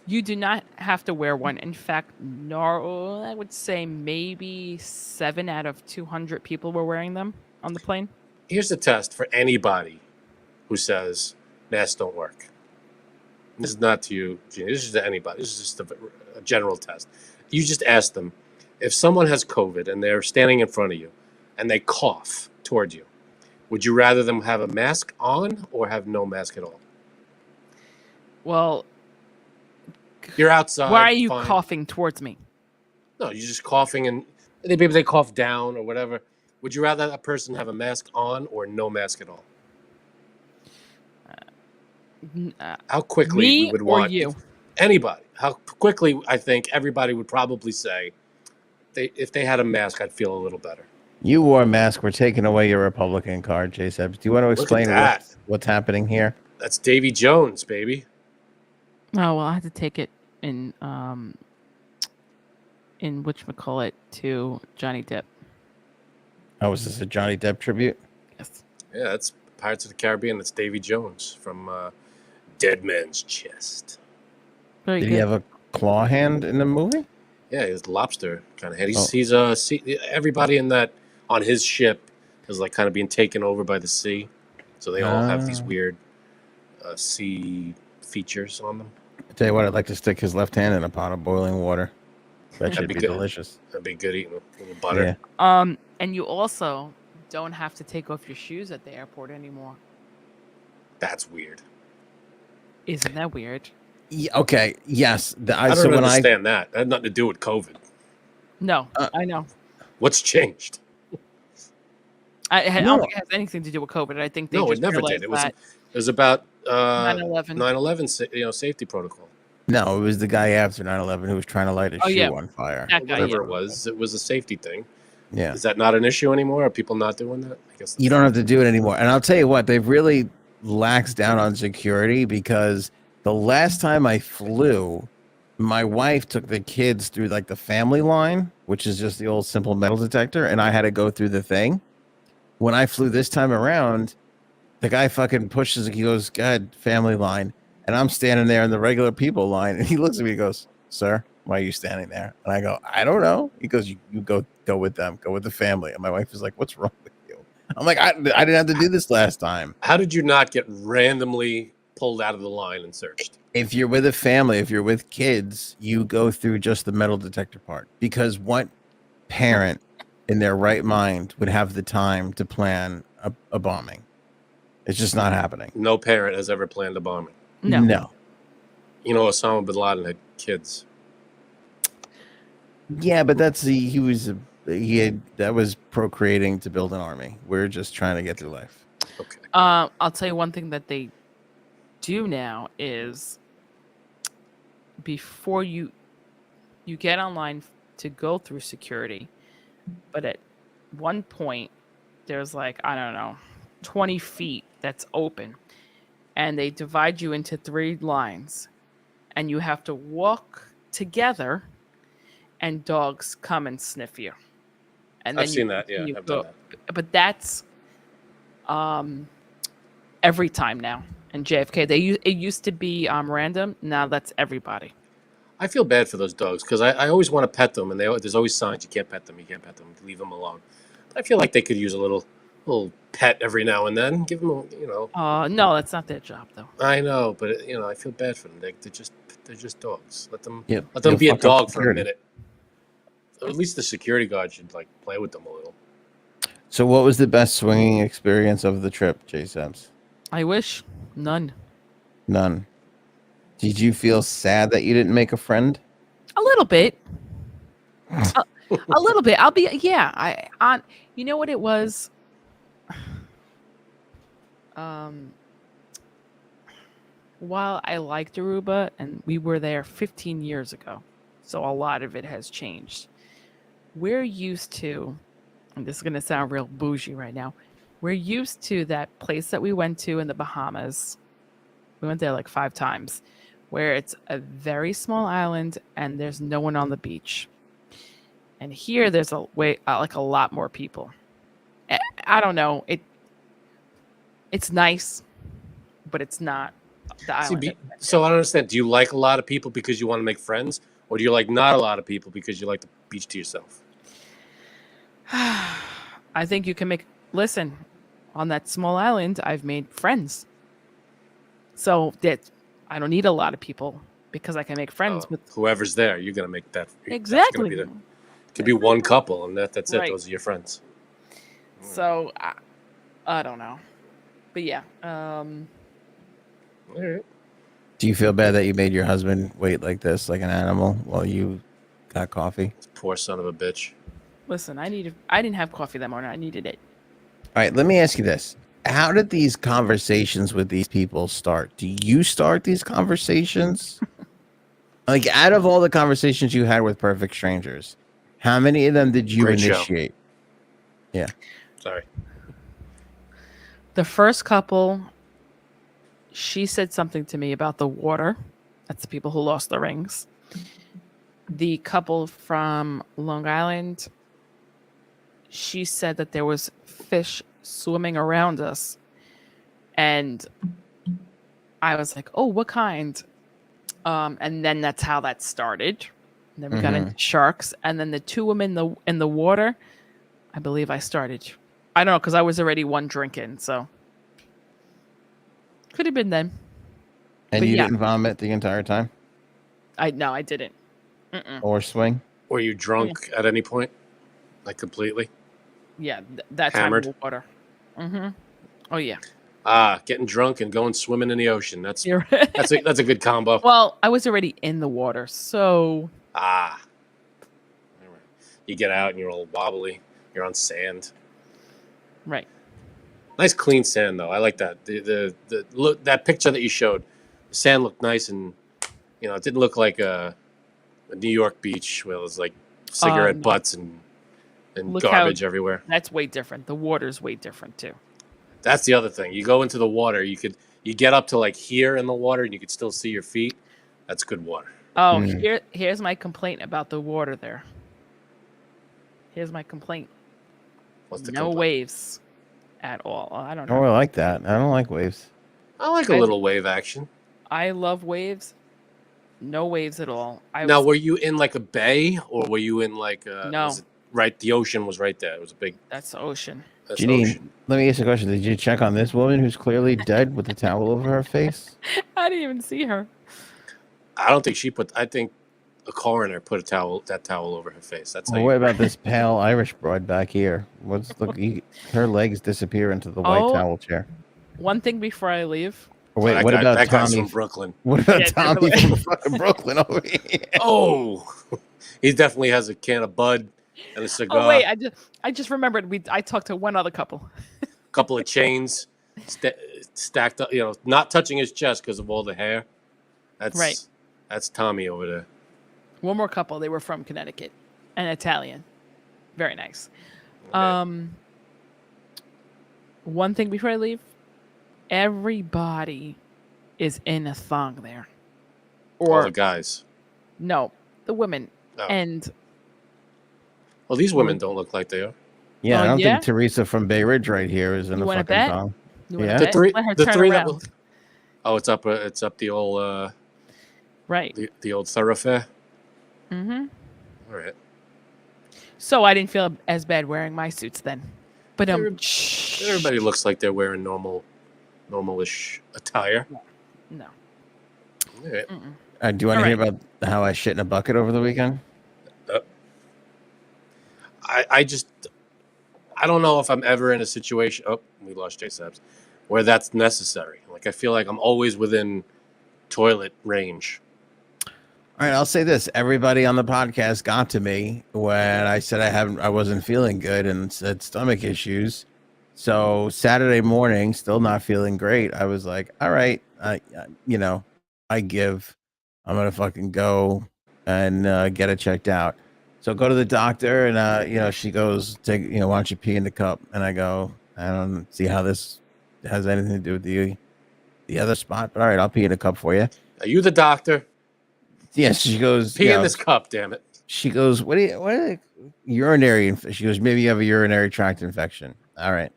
You do not have to wear one. In fact, I would say maybe 7 out of 200 people were wearing them on the plane. Here's the test for anybody who says masks don't work. This is not to you, Gene. This is to anybody. This is just a general test. You just ask them if someone has COVID and they're standing in front of you and they cough toward you. Would you rather them have a mask on or have no mask at all? Well, You're outside. why are you fine. coughing towards me? No, you're just coughing and maybe they cough down or whatever. Would you rather that person have a mask on or no mask at all? How quickly Me we would or want you? anybody? How quickly I think everybody would probably say, if they had a mask, I'd feel a little better. You wore a mask. We're taking away your Republican card, J. Sebs. Do you want to Look at explain that. what's happening here? That's Davy Jones, baby. Oh well, I had to take it in whatchamacallit to Johnny Depp. Oh, is this a Johnny Depp tribute? Yes. Yeah, that's Pirates of the Caribbean. That's Davy Jones from Dead Man's Chest. Very Did good. he have a claw hand in the movie? Yeah, he's lobster kind of head. Oh. He's everybody in that on his ship is like kind of being taken over by the sea, so they all have these Ah. weird sea features on them. I tell you what, I'd like to stick his left hand in a pot of boiling water. That should be be good. delicious. That'd be good eating a little butter. Yeah. And you also don't have to take off your shoes at the airport anymore. That's weird. Isn't that weird? Okay. Yes. I don't so when understand that. That had nothing to do with COVID. No, I know. What's changed? I No. don't think it has anything to do with COVID. I think they No, just it never realized did. It was that it was about 9/11. 9/11 safety protocol. No, it was the guy after 9/11 who was trying to light a Oh, shoe yeah. on fire. That guy, Whatever yeah. it was a safety thing. Yeah. Is that not an issue anymore? Are people not doing that? I guess You don't have to do it anymore. And I'll tell you what, they've really laxed down on security because the last time I flew, my wife took the kids through like the family line, which is just the old simple metal detector, and I had to go through the thing. When I flew this time around, the guy fucking pushes, he goes, God, family line. And I'm standing there in the regular people line, and he looks at me and goes, Sir, why are you standing there? And I go, I don't know. He goes, you go with them, go with the family. And my wife is like, what's wrong with you? I'm like, I didn't have to do this last time. How did you not get randomly pulled out of the line and searched? If you're with a family, if you're with kids, you go through just the metal detector part. Because what parent in their right mind would have the time to plan a bombing? It's just not happening. No parent has ever planned a bombing. No. You know, Osama bin Laden had kids. Yeah, but that was procreating to build an army. We're just trying to get through life. Okay. I'll tell you one thing that they do now is before you get online to go through security, but at one point there's like, I don't know, 20 feet that's open, and they divide you into 3 lines, and you have to walk together, and dogs come and sniff you. And I've seen that. Yeah, I've done that. But that's every time now in JFK. It used to be random. Now that's everybody. I feel bad for those dogs because I always want to pet them, and there's always signs you can't pet them, leave them alone. But I feel like they could use a little pet every now and then. Give them, No, that's not their job though. I know, but I feel bad for them. They're just dogs. Let them You'll be a fuck up dog for a security. minute. At least the security guard should play with them a little. So what was the best swinging experience of the trip, J Sebs? I wish none. None. Did you feel sad that you didn't make a friend? A little bit. a little bit. You know what it was? While I liked Aruba, and we were there 15 years ago, so a lot of it has changed. We're used to, and this is going to sound real bougie right now, we're used to that place that we went to in the Bahamas. We went there like 5 times, where it's a very small island and there's no one on the beach. And here there's a lot more people. I don't know. It's nice, but it's not the island. So I don't understand. Do you like a lot of people because you want to make friends, or do you like not a lot of people because you like the beach to yourself? I think you can listen, on that small island, I've made friends. So that I don't need a lot of people because I can make friends with whoever's there. You're gonna make that exactly. It could be one couple, and that's it. Right. Those are your friends. So I don't know, but yeah. All right. Do you feel bad that you made your husband wait like this, like an animal, while you got coffee? Poor son of a bitch. Listen, I didn't have coffee that morning. I needed it. All right, let me ask you this. How did these conversations with these people start? Do you start these conversations? Like, out of all the conversations you had with perfect strangers, how many of them did you initiate? Show. Yeah. Sorry. The first couple, she said something to me about the water. That's the people who lost the rings. The couple from Long Island, she said that there was fish swimming around us. And I was like, oh, what kind? And then that's how that started. And then we got into sharks. And then the 2 women in the water, I believe I started. I don't know, because I was already 1 drink in, so. Could have been them. And but you didn't vomit the entire time? No, I didn't. Or swing? Were you drunk at any point? Like completely? Yeah, that hammered? Time in the water. Mm-hmm. Oh yeah. Getting drunk and going swimming in the ocean. That's a good combo. Well, I was already in the water, so. You get out and you're all wobbly. You're on sand. Right. Nice clean sand though. I like that. The look, that picture that you showed, the sand looked nice, and it didn't look like a New York beach where it was like cigarette butts and garbage everywhere. That's way different. The water's way different too. That's the other thing. You go into the water, you get up to like here in the water and you could still see your feet. That's good water. Oh, here's my complaint about the water there. Here's my complaint. What's the no complaint? Waves at all. I don't know. Oh, I like that. I don't like waves. I like a little wave action. I love waves. No waves at all. Were you in like a bay or were you in like a... No. right. The ocean was right there. It was a big. That's the ocean. That's the Janine, ocean. let me ask you a question. Did you check on this woman who's clearly dead with a towel over her face? I didn't even see her. I don't think she put. I think a coroner put that towel over her face. That's how. Well, what about this pale Irish broad back here? Her legs disappear into the white towel chair. One thing before I leave. Or wait, what about that guy's Tommy from from Brooklyn? What about Yeah, Tommy definitely. from fucking Brooklyn over here? Oh, he definitely has a can of Bud and a cigar. Oh wait, I just remembered. I talked to one other couple. Couple of chains stacked up. Not touching his chest because of all the hair. That's Right. That's Tommy over there. One more couple. They were from Connecticut, and Italian. Very nice. Okay. One thing before I leave. Everybody is in a thong there. All the guys. No, the women. Oh. And Well, these women don't look like they are. Yeah, I don't yeah? think Teresa from Bay Ridge right here is in You a wanna fucking bet? thong. you wanna Yeah. The bet? three, Let her the turn three around. that will. Oh, it's up the old Right. the old thoroughfare. Mm-hmm. All right. So I didn't feel as bad wearing my suits then. But Everybody looks like they're wearing normalish attire. No. All right. Mm-mm. Do you want to All hear about how I shit in a bucket over the weekend? I don't know if I'm ever in a situation. Oh, we lost J Sabs, where that's necessary. Like I feel like I'm always within toilet range. All right, I'll say this. Everybody on the podcast got to me when I said I wasn't feeling good and said stomach issues. So Saturday morning, still not feeling great. I was like, all right, I'm going to fucking go and get it checked out. So go to the doctor and, she goes, why don't you pee in the cup? And I go, I don't see how this has anything to do with the other spot. But all right, I'll pee in a cup for you. Are you the doctor? Yes, she goes, Pee in this cup, damn it. She goes, what urinary? She goes, maybe you have a urinary tract infection. All right.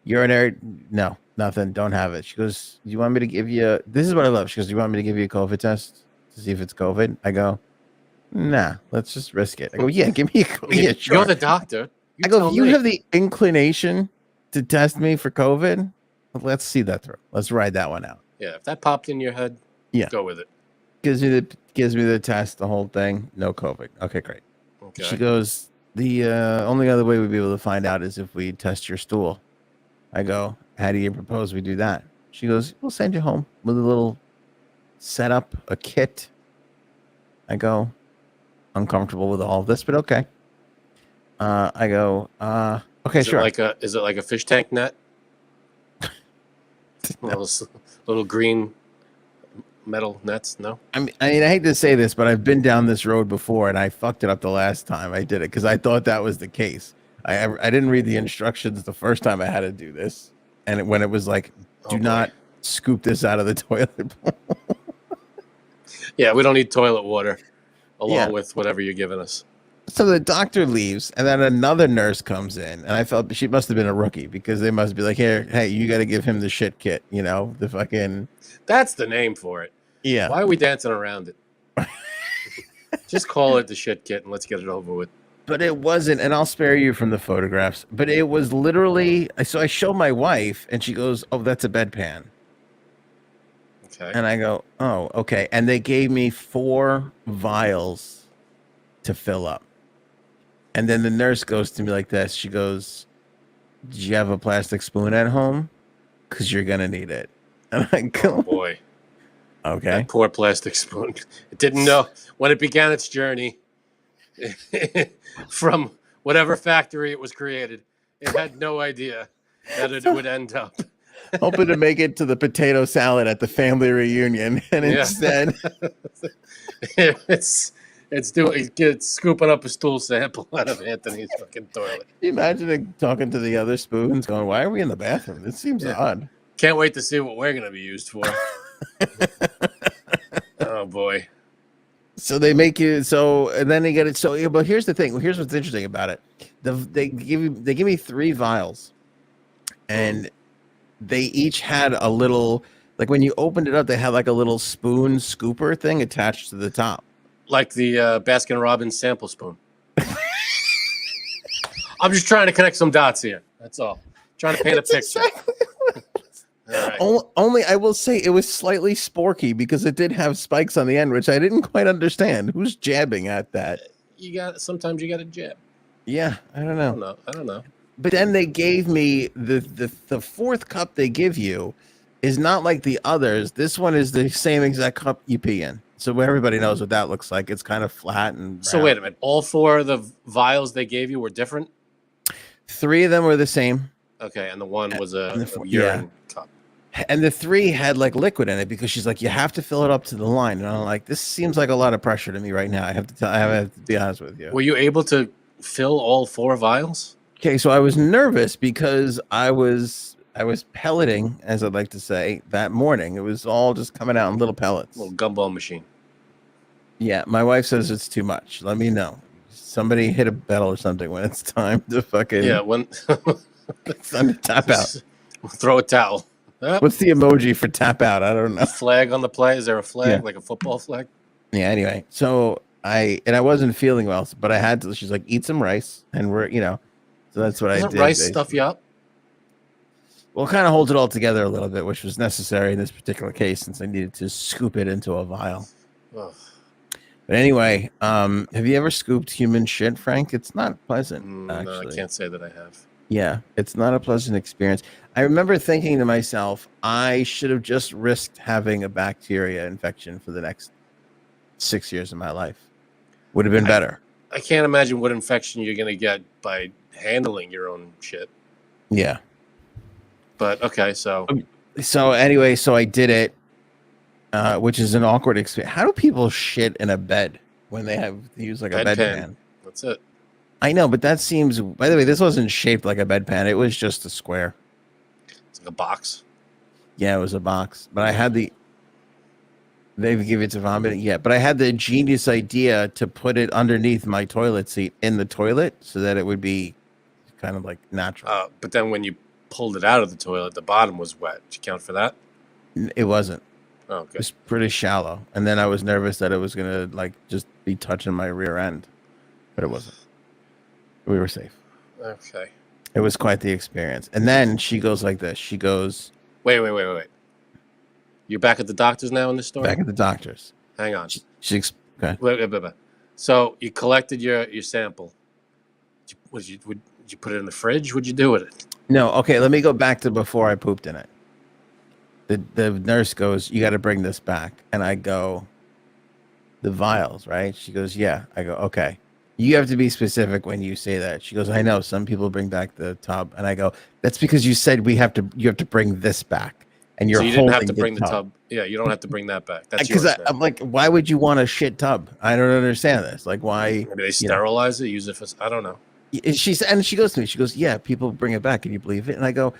Urinary? No, nothing. Don't have it. She goes, do you want me to give you, this is what I love. She goes, do you want me to give you a COVID test to see if it's COVID? I go, nah, let's just risk it. I go, yeah, give me a COVID. Yeah, sure. You're the doctor. I go, if you have the inclination to test me for COVID, let's see that through. Let's ride that one out. Yeah, if that popped in your head, go with it. Gives me the test, the whole thing. No COVID. Okay, great. Okay. She goes, the only other way we'd be able to find out is if we test your stool. I go, how do you propose we do that? She goes, we'll send you home with a little setup, a kit. I go, uncomfortable with all of this, but okay. I go, okay, sure. Is it like a fish tank net? little green metal nets? No. I mean, I hate to say this, but I've been down this road before, and I fucked it up the last time I did it because I thought that was the case. I didn't read the instructions the first time I had to do this, and when it was like, do not scoop this out of the toilet bowl. Yeah, we don't need toilet water along with whatever you're giving us. So the doctor leaves, and then another nurse comes in, and I felt she must have been a rookie because they must be like, hey, you got to give him the shit kit, the fucking. That's the name for it. Yeah. Why are we dancing around it? Just call it the shit kit and let's get it over with. But it wasn't, and I'll spare you from the photographs, but it was literally, so I show my wife, and she goes, oh, that's a bedpan. Okay. And I go, oh, okay. And they gave me 4 vials to fill up. And then the nurse goes to me like this. She goes, do you have a plastic spoon at home? Because you're going to need it. And I go, oh, boy. Okay. That poor plastic spoon. It didn't know when it began its journey from whatever factory it was created. It had no idea that it would end up. Hoping to make it to the potato salad at the family reunion. And instead. It's scooping up a stool sample out of Anthony's fucking toilet. Can you imagine talking to the other spoons going, why are we in the bathroom? This seems odd. Can't wait to see what we're going to be used for. Oh, boy. So they make you, and then they get it. So, but here's the thing. Here's what's interesting about it. They give me 3 vials, and they each had a little, like when you opened it up, they had like a little spoon scooper thing attached to the top. Like the Baskin-Robbins sample spoon. I'm just trying to connect some dots here. That's all. Trying to paint a picture. Exactly. All right. Only I will say it was slightly sporky because it did have spikes on the end, which I didn't quite understand. Who's jabbing at that? Sometimes you got to jab. Yeah, I don't know. I don't know. But then they gave me the fourth cup they give you is not like the others. This one is the same exact cup you pee in. So everybody knows what that looks like. It's kind of flat and round. So wait a minute. All 4 of the vials they gave you were different? 3 of them were the same. Okay, and the one was a yeah. urine cup. And the 3 had like liquid in it because she's like, you have to fill it up to the line. And I'm like, this seems like a lot of pressure to me right now. I have to be honest with you. Were you able to fill all 4 vials? Okay, so I was nervous because I was pelleting, as I'd like to say, that morning. It was all just coming out in little pellets. Little gumball machine. Yeah, my wife says it's too much. Let me know. Somebody hit a bell or something when it's time to fucking when it's time to tap out. Throw a towel. What's the emoji for tap out? I don't know. A flag on the play? Is there a flag, Yeah. like a football flag? Yeah, anyway. So I wasn't feeling well, but I had to. She's like, eat some rice, and we're so that's what I did. Rice basically. stuff you up? Well, kind of holds it all together a little bit, which was necessary in this particular case since I needed to scoop it into a vial. Ugh. But anyway, have you ever scooped human shit, Frank? It's not pleasant, actually. No, I can't say that I have. Yeah, it's not a pleasant experience. I remember thinking to myself, I should have just risked having a bacteria infection for the next 6 years of my life. Would have been better. I can't imagine what infection you're going to get by handling your own shit. Yeah. But, okay, so anyway, so I did it, which is an awkward experience. How do people shit in a bed when they have to use like a bedpan? That's it. I know, but that seems, by the way, this wasn't shaped like a bedpan. It was just a square. It's like a box. Yeah, it was a box. But I had they give it to vomit. Yeah, but I had the genius idea to put it underneath my toilet seat in the toilet so that it would be kind of like natural. But then when you pulled it out of the toilet, the bottom was wet. Did you count for that? It wasn't. Oh, It good. was pretty shallow. And then I was nervous that it was going to like just be touching my rear end. But it wasn't. We were safe. Okay. It was quite the experience. And then she goes like this. She goes, Wait. You're back at the doctor's now in this story? back at the doctor's. Hang on. Okay. Wait. So you collected your sample. Would you put it in the fridge? What'd you do with it? No, okay, let me go back to before I pooped in it. The nurse goes, you got to bring this back. And I go, the vials, right? She goes, yeah. I go, okay. You have to be specific when you say that. She goes, I know some people bring back the tub. And I go, that's because you said you have to bring this back. And So you didn't have to bring the the tub. Yeah, you don't have to bring that back. That's Because yours. I'm like, why would you want a shit tub? I don't understand this. Like, why? Maybe they sterilize it, use it for. I don't know. She goes to me. She goes, yeah, people bring it back. Can you believe it? And I go,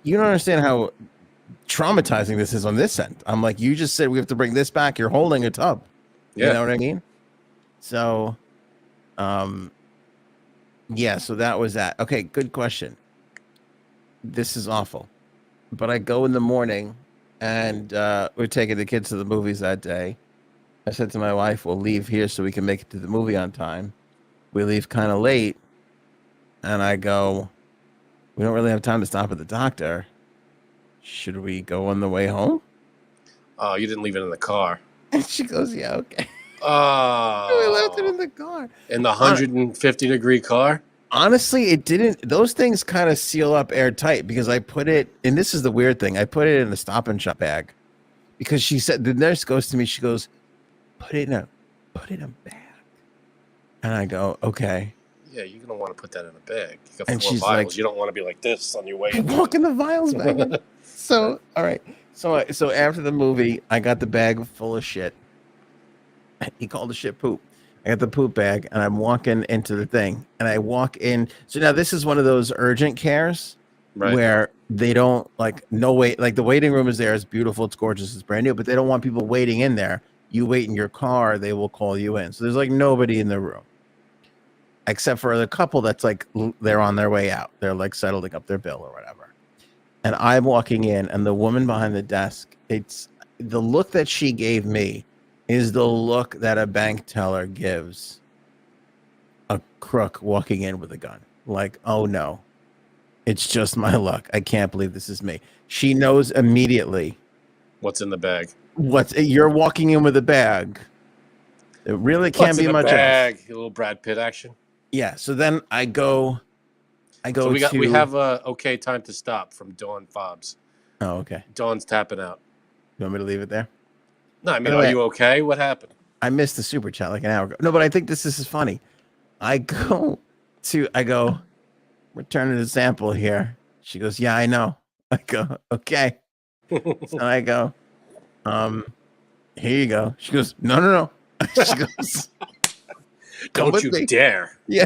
you don't understand how traumatizing this is on this end. I'm like, you just said we have to bring this back. You're holding a tub. Yeah. You know what I mean? So, yeah. So that was that. Okay, good question. This is awful, but I go in the morning, and we're taking the kids to the movies that day. I said to my wife, we'll leave here so we can make it to the movie on time. We leave kind of late, and I go, we don't really have time to stop at the doctor. Should we go on the way home? Oh, you didn't leave it in the car. And she goes, yeah, okay. Oh. We left it in the car. In the 150-degree car? Honestly, it didn't. Those things kind of seal up airtight because I put it, and this is the weird thing, I put it in the Stop and Shop bag because she said, the nurse goes to me, she goes, put it in a bag. And I go, okay. Yeah, you're gonna want to put that in a bag. You got And 4 she's vials. like- You don't want to be like this on your way. Walking the vials bag. So, all right. So after the movie, I got the bag full of shit. He called the shit poop. I got the poop bag, and I'm walking into the thing. And I walk in. So now this is one of those urgent cares Right. where they don't no wait. Like the waiting room is there. It's beautiful. It's gorgeous. It's brand new. But they don't want people waiting in there. You wait in your car. They will call you in. So there's like nobody in the room. Except for the couple that's like they're on their way out. They're like settling up their bill or whatever. And I'm walking in, and the woman behind the desk, it's the look that she gave me is the look that a bank teller gives a crook walking in with a gun. like, oh no, it's just my luck. I can't believe this is me. She knows immediately What's in the bag? You're walking in with a bag. It really can't What's be in the much bag? else. A little Brad Pitt action. Yeah. So then I go. So we have a okay time to stop from Dawn Fobbs. Oh, okay. Dawn's tapping out. You want me to leave it there? No, I mean, are you okay? What happened? I missed the super chat like an hour ago. No, but I think this is funny. I go, returning the sample here. She goes, yeah, I know. I go, okay. So I go, here you go. She goes, no. She goes, don't you dare. Yeah.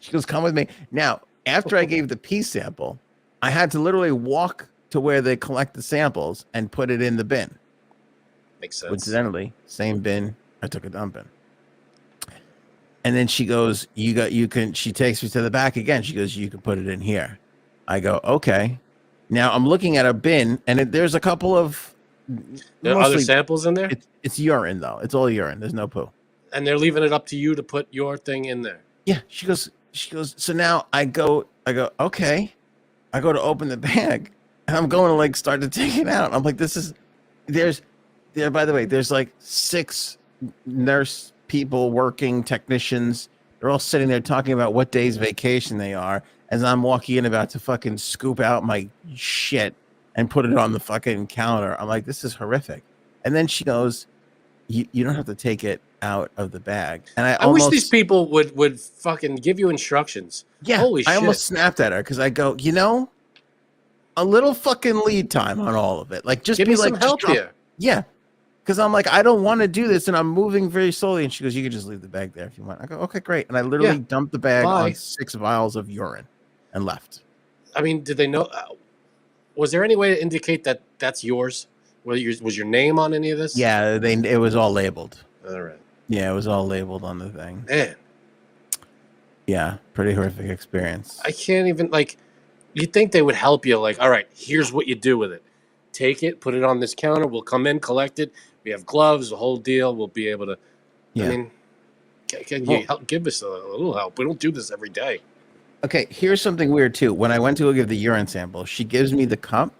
She goes, come with me. Now, after I gave the pee sample, I had to literally walk to where they collect the samples and put it in the bin. Makes sense. Coincidentally, same bin I took a dump in. And then she goes, she takes me to the back again. She goes, you can put it in here. I go, okay. Now I'm looking at a bin and there's a couple of there are other samples in there? It's urine though. It's all urine. There's no poo. And they're leaving it up to you to put your thing in there. Yeah. She goes, so now I go, okay. I go to open the bag and I'm going to like start to take it out. I'm like, by the way, there's like 6 nurse people working, technicians. They're all sitting there talking about what day's vacation they are as I'm walking in about to fucking scoop out my shit and put it on the fucking counter. I'm like, this is horrific. And then she goes, you don't have to take it out of the bag. And I wish these people would fucking give you instructions. Yeah. Holy shit. I almost snapped at her because I go, a little fucking lead time on all of it. Like, just give be me like, some help here. Yeah. Because I'm like, I don't want to do this, and I'm moving very slowly. And she goes, you can just leave the bag there if you want. I go, okay, great. And I literally dumped the bag on 6 vials of urine and left. I mean, did they know? Was there any way to indicate that that's yours? Was your name on any of this? Yeah, it was all labeled. All right. Yeah, it was all labeled on the thing. Man. Yeah, pretty horrific experience. I can't even, you'd think they would help you. Like, all right, here's what you do with it. Take it, put it on this counter. We'll come in, collect it. We have gloves, the whole deal. We'll be able to. Yeah. I mean, can you give us a little help? We don't do this every day. Okay, here's something weird too. When I went to go give the urine sample, she gives me the cup,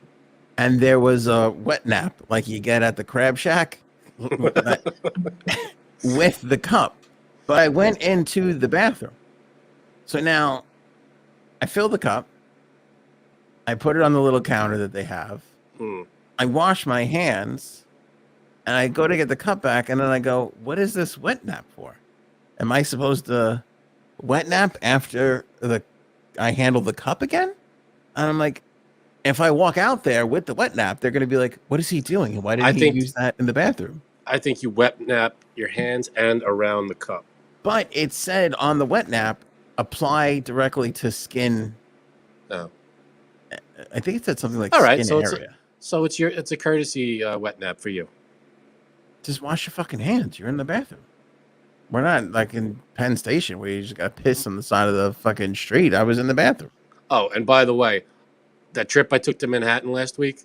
and there was a wet nap like you get at the Crab Shack with the cup. But I went into the bathroom. So now I fill the cup. I put it on the little counter that they have. I wash my hands. And I go to get the cup back, and then I go, what is this wet nap for? Am I supposed to wet nap after I handle the cup again? And I'm like, if I walk out there with the wet nap, they're going to be like, what is he doing? And why didn't he use that in the bathroom? I think you wet nap your hands and around the cup. But it said on the wet nap, apply directly to skin. Oh. I think it said something like all right, skin so area. It's a courtesy wet nap for you. Just wash your fucking hands. You're in the bathroom. We're not like in Penn Station where you just got pissed on the side of the fucking street. I was in the bathroom. Oh, and by the way, that trip I took to Manhattan last week,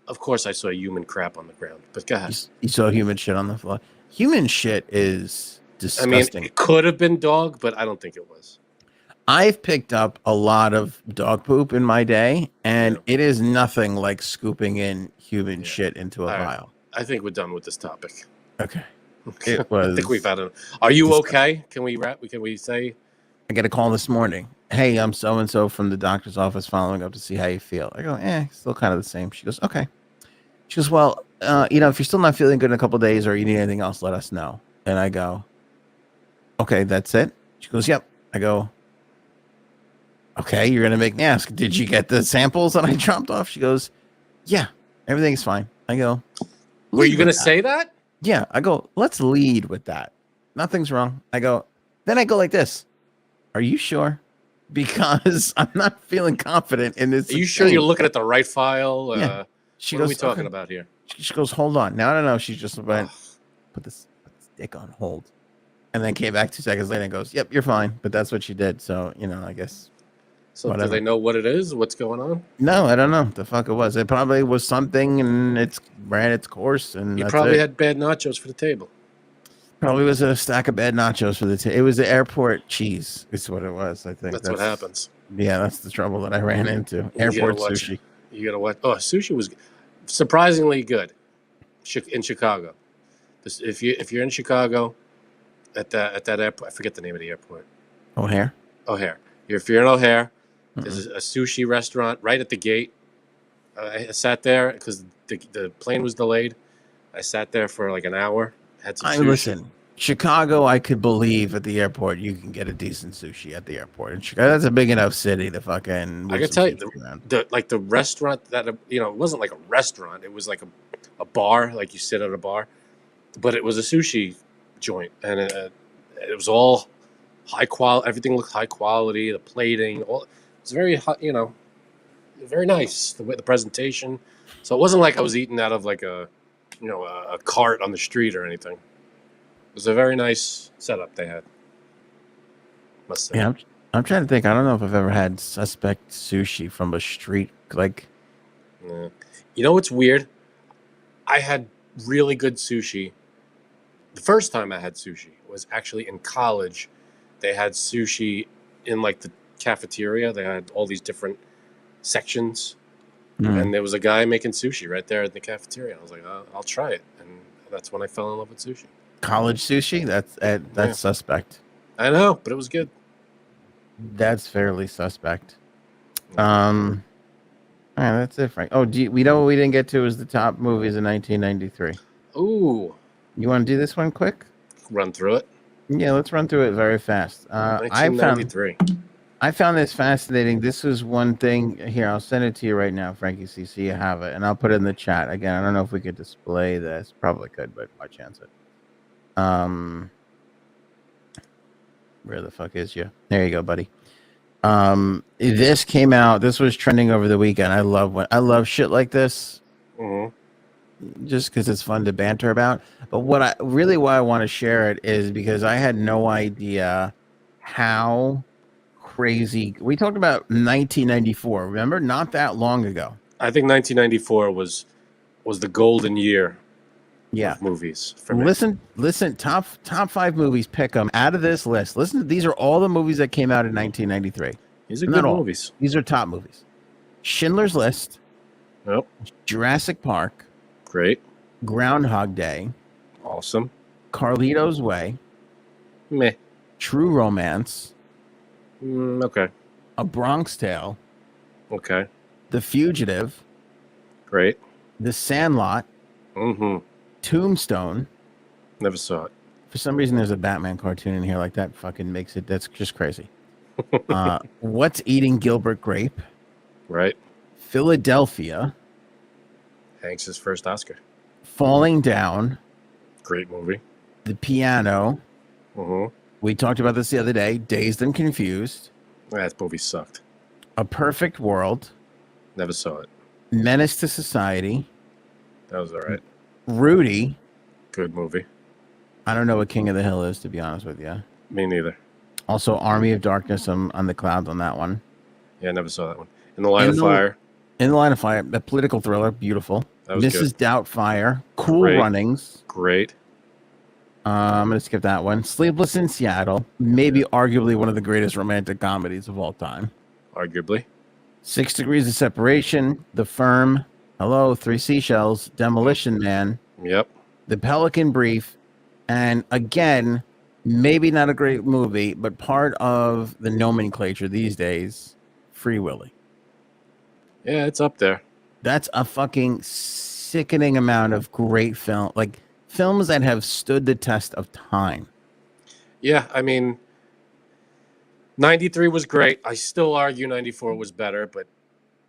of course I saw human crap on the ground. But go ahead. You saw human shit on the floor. Human shit is disgusting. I mean, it could have been dog, but I don't think it was. I've picked up a lot of dog poop in my day, and it is nothing like scooping in human shit into a vial. I think we're done with this topic. Okay. It was. I think we've had it. Are you okay? Can we wrap? Can we say? I get a call this morning. Hey, I'm so and so from the doctor's office following up to see how you feel. I go, still kind of the same. She goes, okay. She goes, well, if you're still not feeling good in a couple of days or you need anything else, let us know. And I go, okay, that's it. She goes, yep. I go, okay, you're gonna make me ask. Did you get the samples that I dropped off? She goes, yeah, everything's fine. I go, were you gonna say that? Yeah, I go, let's lead with that. Nothing's wrong. Then I go like this. Are you sure? Because I'm not feeling confident in this. Are you sure you're looking at the right file? Yeah. What are we talking about here? She goes, hold on. No. She's just about put this dick on hold. And then came back 2 seconds later and goes, yep, you're fine. But that's what she did. So, I guess. So whatever. Do they know what it is? What's going on? No, I don't know what the fuck it was. It probably was something and it's ran its course. And you probably had bad nachos for the table. Probably was a stack of bad nachos for the. It was the airport cheese. Is what it was. I think That's what happens. Yeah, that's the trouble that I ran into. Airport sushi. You gotta watch. Oh, sushi was surprisingly good in Chicago. If you're in Chicago at that airport, I forget the name of the airport. O'Hare. If you're in O'Hare, there's a sushi restaurant right at the gate. I sat there because the plane was delayed. I sat there for like an hour. Had some sushi. Listen, Chicago, I could believe at the airport you can get a decent sushi at the airport. And Chicago, that's a big enough city to fucking. I can tell you, the restaurant that it wasn't like a restaurant. It was like a bar, like you sit at a bar, but it was a sushi joint, and it was all high quality. Everything looked high quality. The plating, all it was very very nice. The presentation. So it wasn't like I was eating out of like a cart on the street or anything. It was a very nice setup they had. Must say. Yeah, I'm trying to think. I don't know if I've ever had suspect sushi from a street. Like, yeah. You know what's weird? I had really good sushi. The first time I had sushi was actually in college. They had sushi in like the cafeteria. They had all these different sections. And there was a guy making sushi right there in the cafeteria. I was like, I'll try it. And that's when I fell in love with sushi. College sushi? That's suspect. I know, but it was good. That's fairly suspect. All right, that's it, Frank. Oh, we know what we didn't get to is the top movies in 1993. Ooh. You want to do this one quick? Run through it? Yeah, let's run through it very fast. 1993. I found this fascinating. This was one thing. Here, I'll send it to you right now, Frankie C. So you have it. And I'll put it in the chat. Again, I don't know if we could display this. Probably could, but why chance it? Where the fuck is you? There you go, buddy. This came out. This was trending over the weekend. I love shit like this. Mm-hmm. Just because it's fun to banter about. But why I want to share it is because I had no idea how crazy. We talked about 1994. Remember, not that long ago. I think 1994 was the golden year. Yeah, of movies. For me. Listen. Top 5 movies. Pick them out of this list. Listen, these are all the movies that came out in 1993. These are good movies. These are top movies. Schindler's List. Yep. Jurassic Park. Great. Groundhog Day. Awesome. Carlito's Way. Meh. True Romance. Okay. A Bronx Tale. Okay. The Fugitive. Great. The Sandlot. Mm-hmm. Tombstone. Never saw it. For some reason, there's a Batman cartoon in here like that. Fucking makes it. That's just crazy. What's Eating Gilbert Grape? Right. Philadelphia. Hanks' first Oscar. Falling Down. Great movie. The Piano. Mm-hmm. We talked about this the other day. Dazed and Confused. That movie sucked. A Perfect World. Never saw it. Menace to Society. That was all right. Rudy. Good movie. I don't know what King of the Hill is, to be honest with you. Me neither. Also, Army of Darkness. I'm on the clouds on that one. Yeah, I never saw that one. In the Line of Fire. In the Line of Fire. A political thriller. Beautiful. That was Mrs. good. Doubtfire. Cool Runnings. Great. I'm going to skip that one. Sleepless in Seattle. Maybe arguably one of the greatest romantic comedies of all time. Arguably. 6 Degrees of Separation. The Firm. Hello, Three Seashells. Demolition Man. Yep. The Pelican Brief. And again, maybe not a great movie, but part of the nomenclature these days, Free Willy. Yeah, it's up there. That's a fucking sickening amount of great film. Like, films that have stood the test of time. Yeah, I mean, 93 was great. I still argue 94 was better, but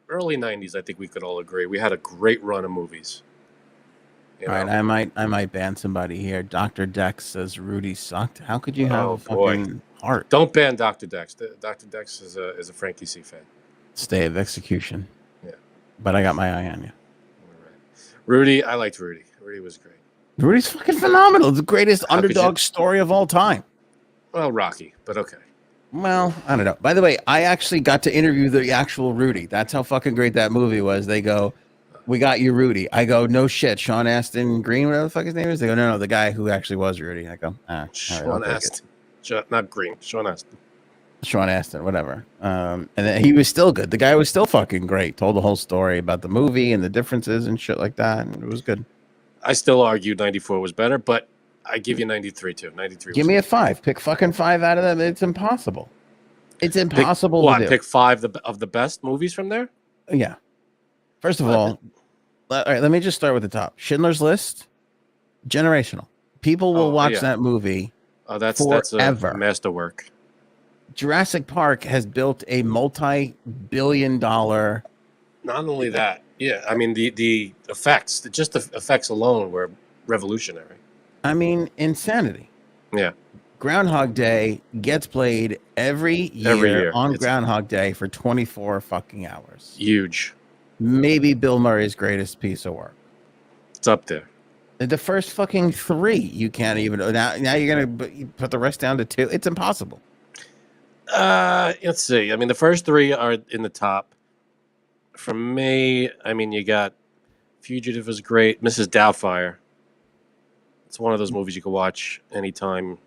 early 90s, I think we could all agree. We had a great run of movies. All right, I might ban somebody here. Dr. Dex says Rudy sucked. How could you have a fucking heart? Don't ban Dr. Dex. Dr. Dex is a Frankie C fan. Stay of execution. Yeah. But I got my eye on you. All right. Rudy, I liked Rudy. Rudy was great. Rudy's fucking phenomenal. It's the greatest underdog story of all time. Well, Rocky, but okay. Well, I don't know. By the way, I actually got to interview the actual Rudy. That's how fucking great that movie was. They go, we got you, Rudy. I go, no shit. Sean Astin Green, whatever the fuck his name is. They go, no, the guy who actually was Rudy. I go, all right, Sean Astin. Not Green. Sean Astin. Sean Astin, whatever. And then he was still good. The guy was still fucking great. Told the whole story about the movie and the differences and shit like that. And it was good. I still argue 94 was better, but I give you 93 too. 93. Give me a 5. Pick fucking 5 out of them. It's impossible. It's impossible to do. Pick 5 of the best movies from there? Yeah. First of all right, let me just start with the top. Schindler's List, generational. People will watch that movie that's forever. A masterwork. Jurassic Park has built a multi-billion-dollar. Not only that, yeah. I mean, the effects, just the effects alone were revolutionary. I mean, insanity. Yeah. Groundhog Day gets played every year on Groundhog Day for 24 fucking hours. Huge. Maybe Bill Murray's greatest piece of work. It's up there. The first fucking 3, you can't even. Now you're going to put the rest down to 2. It's impossible. Let's see. I mean, the first 3 are in the top. For me, I mean, you got Fugitive is great. Mrs. Doubtfire. It's one of those movies you can watch anytime.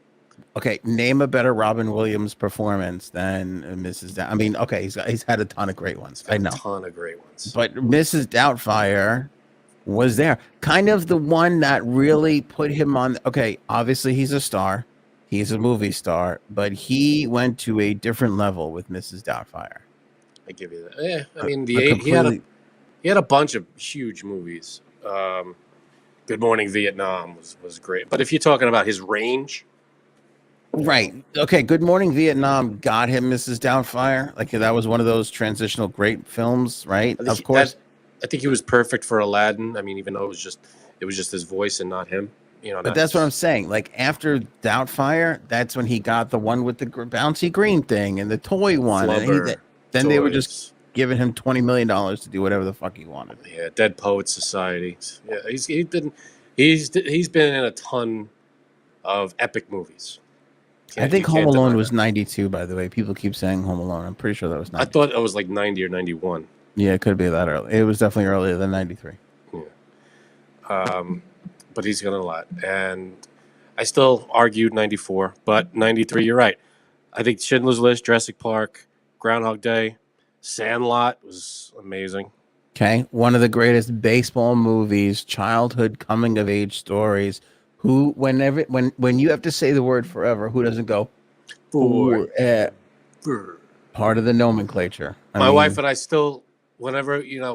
Okay, name a better Robin Williams performance than Mrs. I mean, okay, he's had a ton of great ones. I know. A ton of great ones. But Mrs. Doubtfire was there. Kind of the one that really put him on. Okay, obviously he's a star. He's a movie star, but he went to a different level with Mrs. Doubtfire. I give you that. Yeah, I mean, he had a bunch of huge movies. Good Morning Vietnam was great. But if you're talking about his range, right? Okay, Good Morning Vietnam got him Mrs. Doubtfire. Like that was one of those transitional great films, right? Of course. I think he was perfect for Aladdin. I mean, even though it was just his voice and not him. You know, but that's what I'm saying. Like after Doubtfire, that's when he got the one with the bouncy green thing and the toy one. And then they were just giving him $20 million to do whatever the fuck he wanted. Yeah, Dead Poets Society. Yeah, he's been in a ton of epic movies. I think Home Alone was 92, by the way. People keep saying Home Alone. I'm pretty sure that was 92. I thought it was like 90 or 91. Yeah, it could be that early. It was definitely earlier than 93. Yeah. But he's done a lot. And I still argued 94, but 93, you're right. I think Schindler's List, Jurassic Park, Groundhog Day, Sandlot was amazing. Okay. One of the greatest baseball movies, childhood coming of age stories. Who, when you have to say the word forever, who doesn't go forever? Part of the nomenclature. My wife and I still, whenever my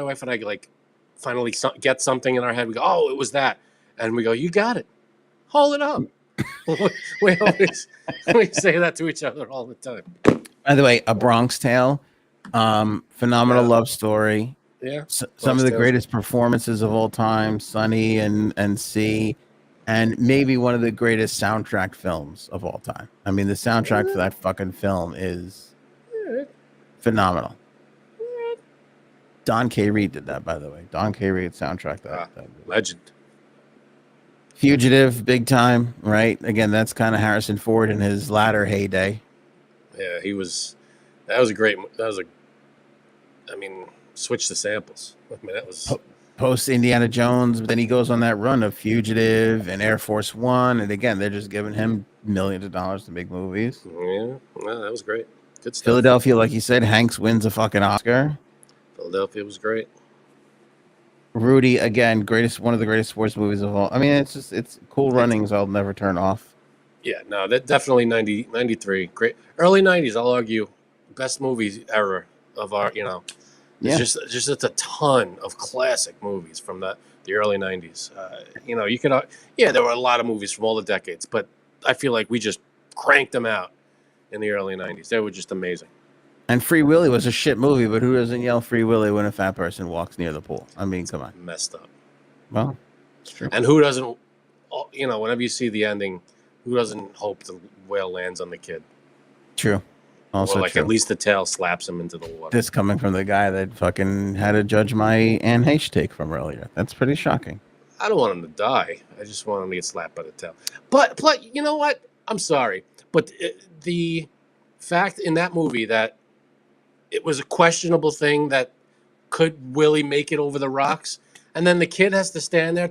wife and I like finally get something in our head, we go, oh, it was that. And we go, you got it. Hold it up. we say that to each other all the time. By the way, A Bronx Tale, phenomenal love story. Yeah. Some of the greatest performances of all time, Sonny and C, and maybe one of the greatest soundtrack films of all time. I mean, the soundtrack for that fucking film is phenomenal. Don K. Reed did that, by the way. Don K. Reed soundtrack that legend. Fugitive, big time, right? Again, that's kind of Harrison Ford in his latter heyday. Yeah, switch the samples. I mean, that was post Indiana Jones, but then he goes on that run of Fugitive and Air Force One, and again, they're just giving him millions of dollars to make movies. Yeah, well, that was great. Good stuff. Philadelphia, like you said, Hanks wins a fucking Oscar. Philadelphia was great. Rudy, again, one of the greatest sports movies of all. I mean, it's cool runnings. I'll never turn off. Yeah, no, that definitely 93. Great. Early 90s, I'll argue, best movies era of our, There's just a ton of classic movies from the early 90s. You could, there were a lot of movies from all the decades, but I feel like we just cranked them out in the early 90s. They were just amazing. And Free Willy was a shit movie, but who doesn't yell Free Willy when a fat person walks near the pool? I mean, come on. Messed up. Well, it's true. And who doesn't, whenever you see the ending, who doesn't hope the whale lands on the kid? True. Also or true. At least the tail slaps him into the water. This coming from the guy that fucking had to judge my Anne Heche take from earlier. That's pretty shocking. I don't want him to die. I just want him to get slapped by the tail. But you know what? I'm sorry. But the fact in that movie that it was a questionable thing that could Willie make it over the rocks? And then the kid has to stand there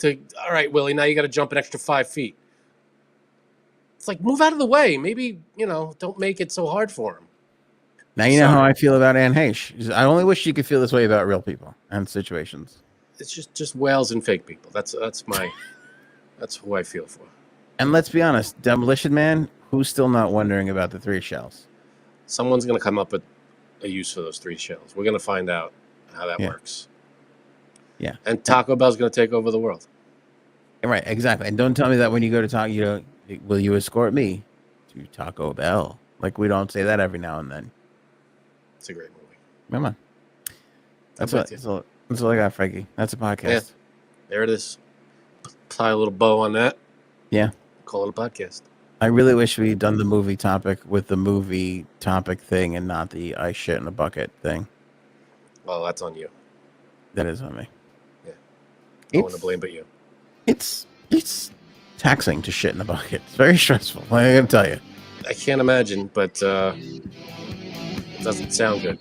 all right, Willie, now you got to jump an extra 5 feet. It's like, move out of the way. Maybe, don't make it so hard for him. Now you know how I feel about Anne Heche. I only wish you could feel this way about real people and situations. It's just whales and fake people. That's who I feel for. And let's be honest, Demolition Man, who's still not wondering about the 3 shells? Someone's going to come up with a use for those 3 shells. We're going to find out how that works. Yeah. And Taco Bell's going to take over the world. Right, exactly. And don't tell me that when you go to Taco, will you escort me to Taco Bell? Like, we don't say that every now and then. It's a great movie. Come on. That's all I got, Frankie. That's a podcast. Yeah. There it is. Tie a little bow on that. Yeah. Call it a podcast. I really wish we'd done the movie topic with the movie topic thing and not the I shit in a bucket thing. Well, that's on you. That is on me. Yeah. No one to blame but you. It's taxing to shit in a bucket. It's very stressful. I gotta tell you. I can't imagine, but it doesn't sound good.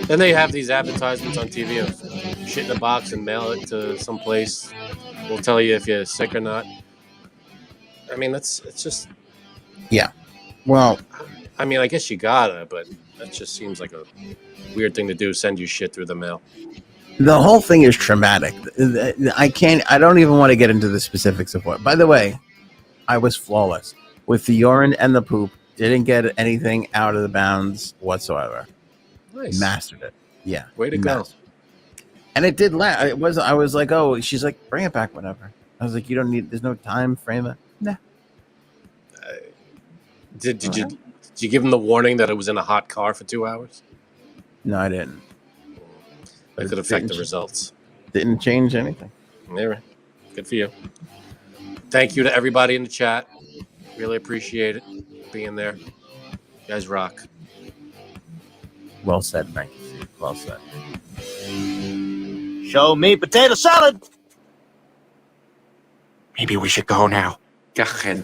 Then they have these advertisements on TV of shit in a box and mail it to some place. We'll tell you if you're sick or not. I mean, it's just. Yeah. Well, I mean, I guess you gotta, but that just seems like a weird thing to do. Send you shit through the mail. The whole thing is traumatic. I don't even want to get into the specifics of what. By the way, I was flawless with the urine and the poop. Didn't get anything out of the bounds whatsoever. Nice. Mastered it. Yeah. Way to go. And it did last. I was like, oh, she's like, bring it back whenever. I was like, you don't need, there's no time frame it. Nah. Did you give him the warning that it was in a hot car for 2 hours? No, I didn't. That could affect the results. Didn't change anything. Anyway, good for you. Thank you to everybody in the chat. Really appreciate it being there. You guys rock. Well said, Frank. Well said. Show me potato salad. Maybe we should go now. Go ahead.